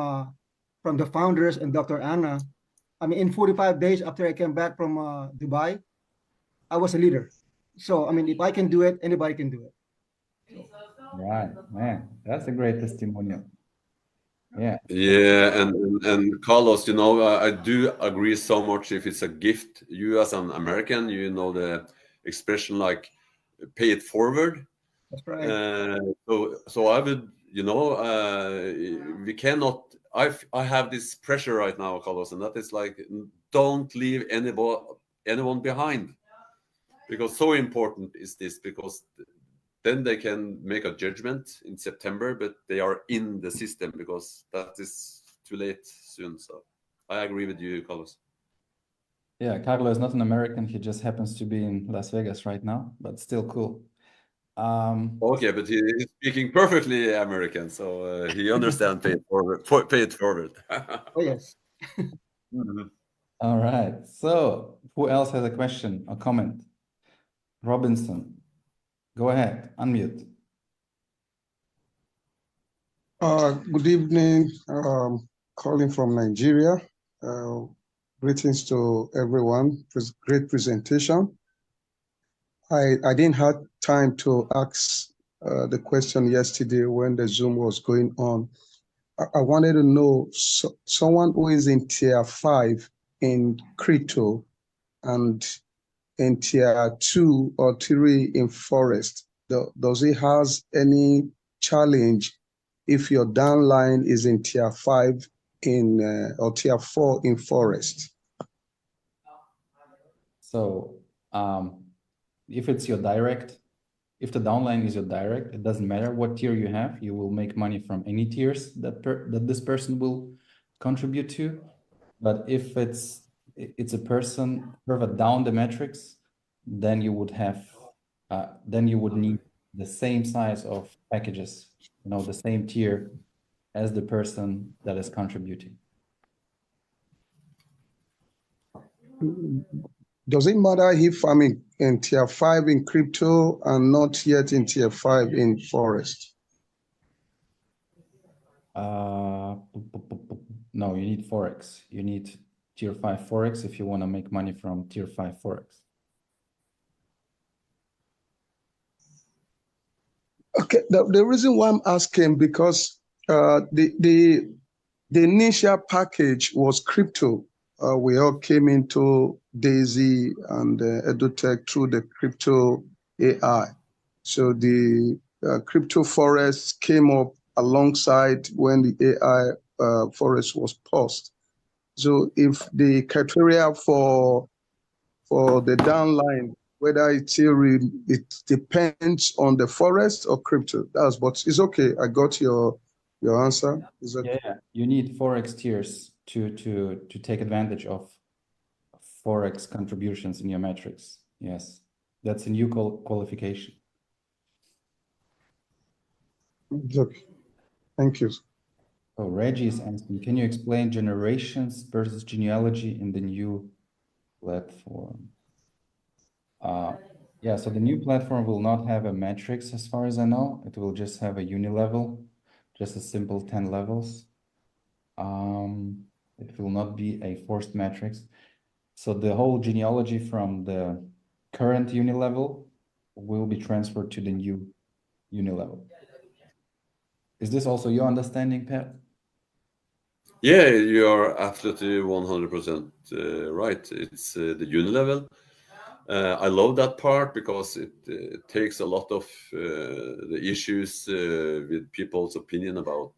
the founders and Dr. Anna, I mean, in 45 days after I came back from Dubai, I was a leader. So, I mean, if I can do it, anybody can do it. So, Right, man, that's a great testimonial. Yeah. yeah, and Carlos, you know, I do agree so much. If it's a gift, you as an American, you know the expression like "pay it forward." that's right. Uh, so I would, you know, we cannot. I have this pressure right now, Carlos, and that is like, don't leave anyone behind, because so important is this, because then they can make a judgment in September, but they are in the system, because that is too late soon. So I agree with you, Carlos. Yeah, Carlo is not an American. He just happens to be in Las Vegas right now, but still cool. Okay, but he is speaking perfectly American, so he understands pay it forward. Pay it forward. Oh, yes. Mhm. All right. So who else has a question or comment? Robinson, go ahead, unmute. Good evening. Calling from Nigeria. Uh, Greetings to everyone. Great presentation. I didn't have time to ask the question yesterday when the Zoom was going on. I wanted to know someone who is in tier 5 in crypto and in tier 2 or 3 in forest. Does it has any challenge if your downline is in tier 5 in or tier 4 in forest? So if it's your direct, if the downline is your direct, it doesn't matter what tier you have. You will make money from any tiers that this person will contribute to. But if it's a person further down the metrics, then you would have then you would need the same size of packages, you know, the same tier as the person that is contributing. Does it matter if I'm in tier 5 in crypto and not yet in tier 5 in forest? No, you need Forex. You need tier 5 Forex if you want to make money from tier 5 Forex. Okay, the reason why I'm asking, because the initial package was crypto. We all came into Daisy and EduTech through the crypto AI. So the crypto forest came up alongside when the AI forest was paused. So if the criteria for the downline, whether it depends on the forest or crypto. But it's okay. I got your answer. It's okay. Yeah, you need Forex tiers to take advantage of Forex contributions in your metrics. Yes, that's a new qualification. It's okay. Thank you. So Reggie is asking, can you explain generations versus genealogy in the new platform? Yeah, so the new platform will not have a matrix as far as I know. It will just have a unilevel, just a simple 10 levels. It will not be a forced matrix. So the whole genealogy from the current uni level will be transferred to the new uni level. Is this also your understanding, Pat? Yeah, you are absolutely 100% right. It's the uni level. I love that part because it takes a lot of the issues with people's opinion about,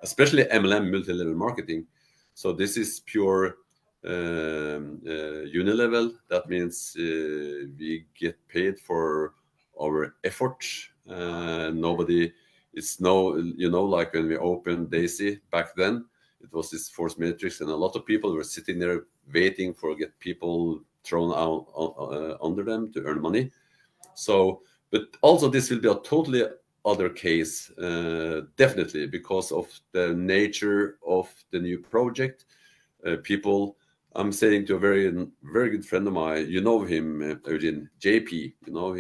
especially MLM, multi-level marketing. So this is pure uni level. That means we get paid for our effort. Nobody, it's no, you know, like when we opened Daisy back then, it was this force matrix, and a lot of people were sitting there waiting for get people thrown out under them to earn money. So, but also this will be a totally other case, definitely because of the nature of the new project. People, I'm saying to a very good friend of mine, you know him, Eugene, JP. You know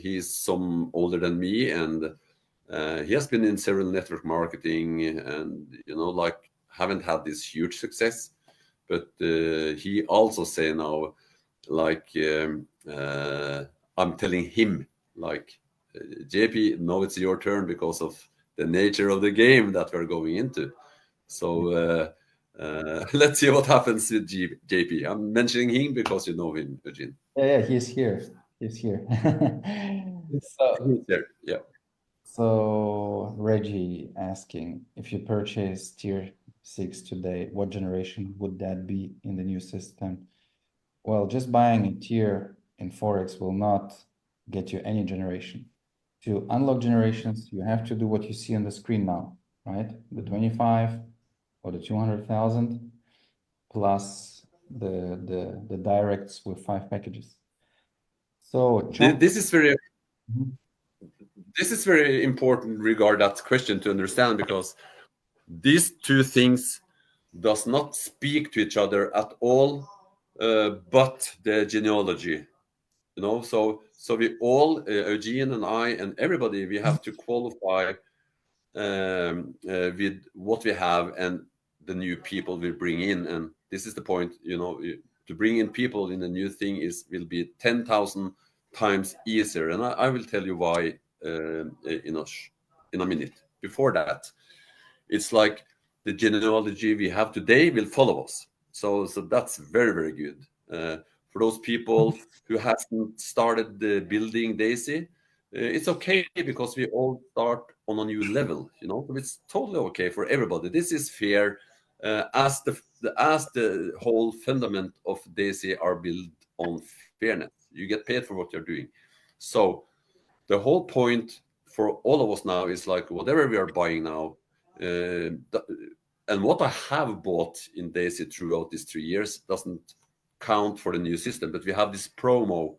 he's some older than me, and he has been in several network marketing, and you know, like haven't had this huge success. But he also say now, like I'm telling him, like JP, now it's your turn because of the nature of the game that we're going into. So let's see what happens with JP. I'm mentioning him because you know him, Eugene. Yeah, he's here. He's here. So, He's there. Yeah. so Reggie asking, if you purchase tier 6 today, what generation would that be in the new system? Well, just buying a tier in Forex will not get you any generation. To unlock generations, you have to do what you see on the screen now, right? The 25 or the 200,000 plus the directs with 5 packages. So John, This is very Mhm. this is very important regard that question to understand, because these two things does not speak to each other at all, but the genealogy, you know. So we all, Eugene and I and everybody, we have to qualify with what we have and the new people we bring in. And this is the point, you know, to bring in people in a new thing will be 10,000 times easier. And I will tell you why in a minute. Before that, it's like the genealogy we have today will follow us. So that's very good. For those people who hasn't started the building Daisy, it's okay because we all start on a new level. You know, so it's totally okay for everybody. This is fair, as the whole fundament of Daisy are built on fairness. You get paid for what you're doing. So the whole point for all of us now is like whatever we are buying now, and what I have bought in Daisy throughout these 3 years doesn't count for the new system. But we have this promo,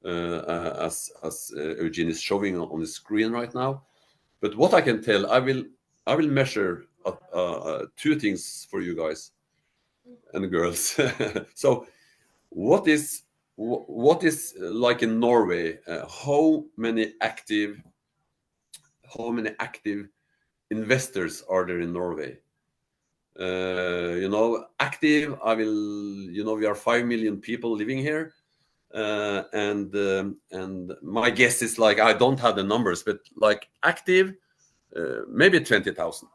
as Eugene is showing on the screen right now. But what I can tell, I will measure two things for you guys and girls. So what is like in Norway? How many active investors are there in Norway? You know, active. You know, we are 5 million people living here, and my guess is like I don't have the numbers, but like active, maybe 20,000,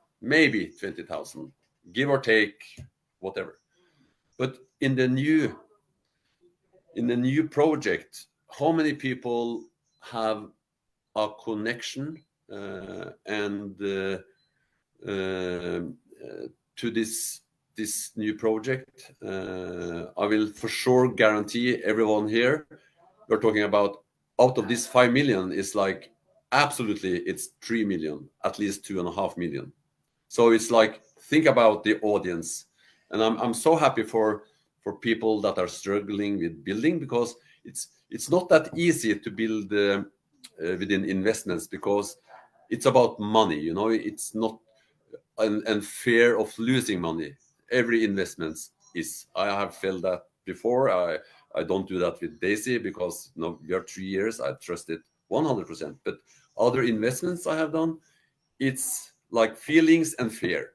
give or take, whatever. But in the new project, how many people have a connection and to this new project? I will for sure guarantee everyone here, we're talking about out of this 5 million is like absolutely it's 3 million, at least 2.5 million. So it's like, think about the audience. And I'm so happy for people that are struggling with building, because it's not that easy to build within investments, because it's about money, you know. It's not and fear of losing money. Every investment is. I have felt that before. I don't do that with Daisy because you know, we are 3 years. I trust it 100%. But other investments I have done, it's like feelings and fear.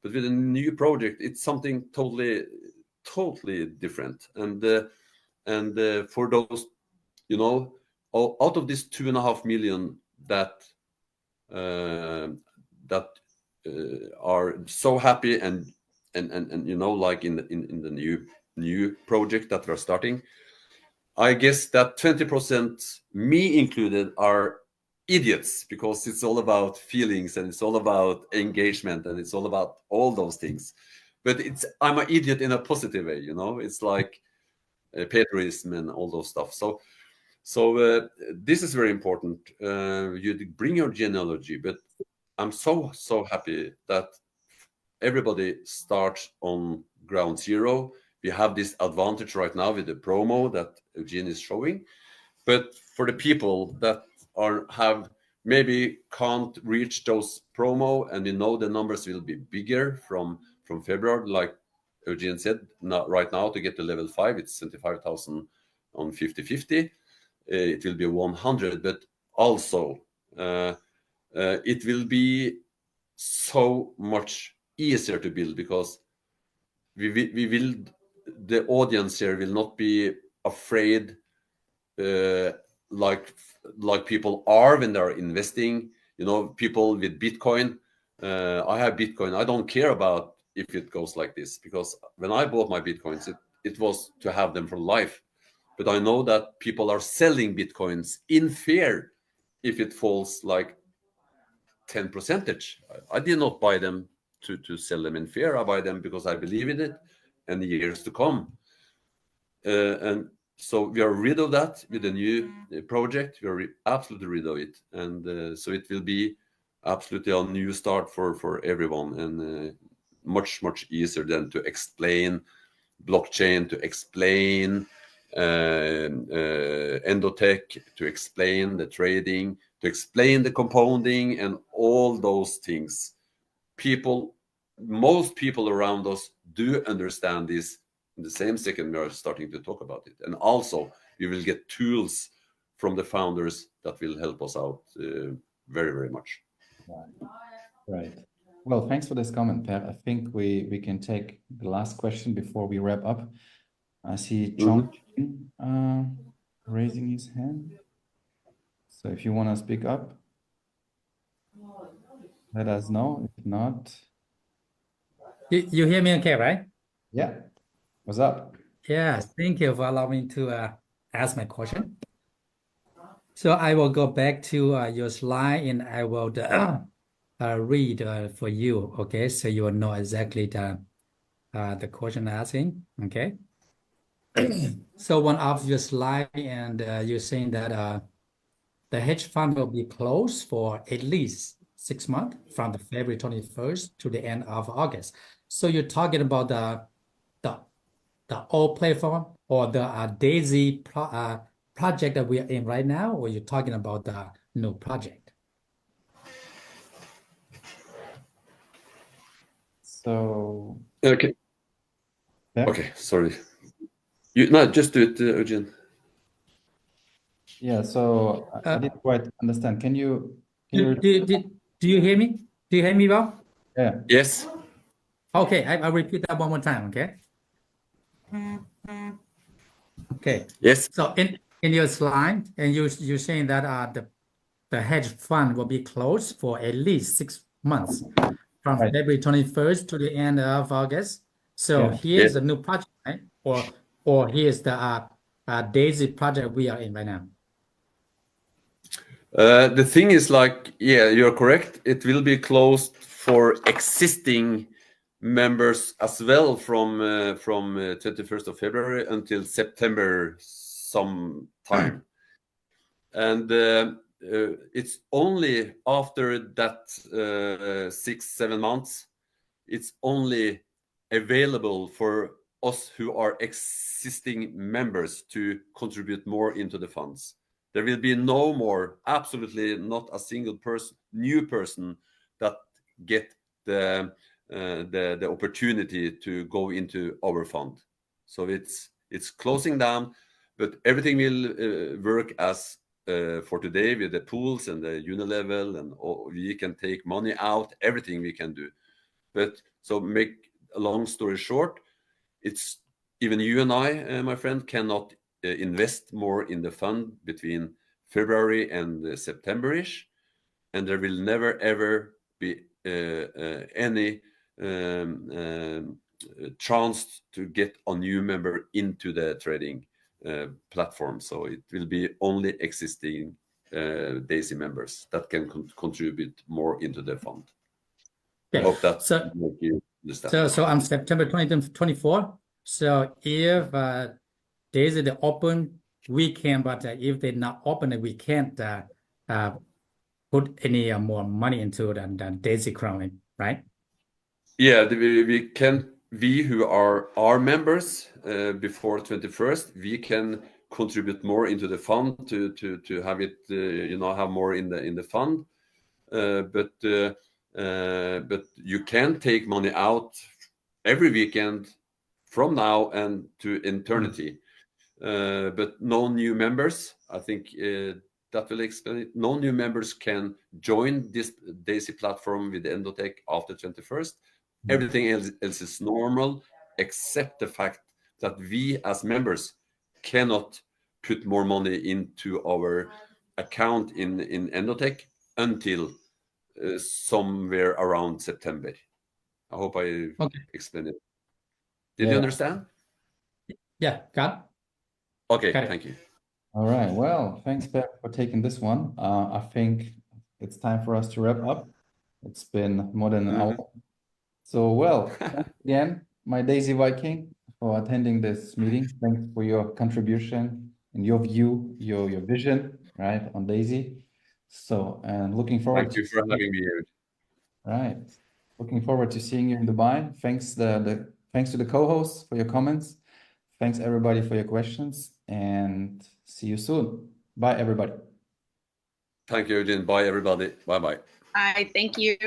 But with a new project, it's something totally totally different. And for those, you know, out of this 2.5 million that are so happy and you know, like in the new project that we're starting, I guess that 20%, me included, are idiots, because it's all about feelings and it's all about engagement and it's all about all those things. But I'm an idiot in a positive way, you know. It's like patriotism and all those stuff. So this is very important. You bring your genealogy, but I'm so happy that everybody starts on ground zero. We have this advantage right now with the promo that Eugene is showing. But for the people that have maybe can't reach those promo, and we know the numbers will be bigger from February, like Eugene said, right now to get to level 5, it's 75,000 on 50-50. It will be 100, but also it will be so much easier to build, because we will, the audience here will not be afraid like people are when they're investing. You know, people with Bitcoin. I have Bitcoin. I don't care about if it goes like this, because when I bought my Bitcoins, it was to have them for life. But I know that people are selling Bitcoins in fear if it falls like 10%. I did not buy them to sell them in fear. I buy them because I believe in it and the years to come. And so we are rid of that with the new project. We are absolutely rid of it. And so it will be absolutely a new start for everyone, and much easier than to explain blockchain, to explain endotech, to explain the trading, to explain the compounding and all those things. Most people around us do understand this in the same second we are starting to talk about it. And also we will get tools from the founders that will help us out very much. Right. Well, thanks for this comment, Per. I think we can take the last question before we wrap up. I see Chong raising his hand. So if you want to speak up, let us know. If not, you hear me okay, right? yeah. What's up? Yes, thank you for allowing me to ask my question. So I will go back to your slide and I will read for you, okay? So you will know exactly the question asking, okay? So one of your slide, and you're saying that the hedge fund will be closed for at least 6 months from the February 21st to the end of August. So you're talking about the old platform or the Daisy project that we are in right now, or you're talking about the new project? So Okay. Per? Okay, sorry. No, just do it, Eugene. Yeah, so I didn't quite understand. Can you Do you hear me? Do you hear me well? Yeah. Yes. Okay, I'll repeat that one more time, okay? Okay. Yes. So in your slide, and you're saying that the hedge fund will be closed for at least 6 months from Right. February 21st to the end of August. So Yeah. here's the new project, right? Or here's the Daisy project we are in right now. The thing is, like, yeah, you're correct. It will be closed for existing members as well from 21st of February until September sometime. And it's only after that 6-7 months, it's only available for us who are existing members to contribute more into the funds. There will be no more, absolutely not a single new person that get the opportunity to go into our fund. So it's closing down, but everything will work as for today with the pools and the unilevel, and we can take money out, everything we can do. But so make a long story short, it's even you and I, my friend, cannot invest more in the fund between February and September-ish, and there will never ever be any chance to get a new member into the trading platform. So it will be only existing Daisy members that can contribute more into the fund. I Okay. hope that So, make you understand. so on September 2024, so if Daisy they open, we can, but if they not open it, we can't put any more money into the Daisy Crown, right? Yeah, we who are our members before 21st, we can contribute more into the fund to have it have more in the fund, but you can take money out every weekend from now and to eternity. But no new members, I think that will explain it. No new members can join this Daisy platform with endotech after 21st. Everything else is normal, except the fact that we as members cannot put more money into our account in endotech until somewhere around September. I hope I explained it. Did you understand? Yeah, got Okay, it. thank you. All right. Well, thanks, Pep, for taking this one. I think it's time for us to wrap up. It's been more than an hour. So, well, thanks again, my Daisy Viking, for attending this meeting. Thanks for your contribution and your view, your vision, right, on Daisy. So, and looking forward Thank you for having me here. Right. Looking forward to seeing you in Dubai. Thanks thanks to the co-hosts for your comments. Thanks everybody for your questions, and see you soon. Bye, everybody. Thank you, Eugene. Bye, everybody. Bye-bye. Thank you.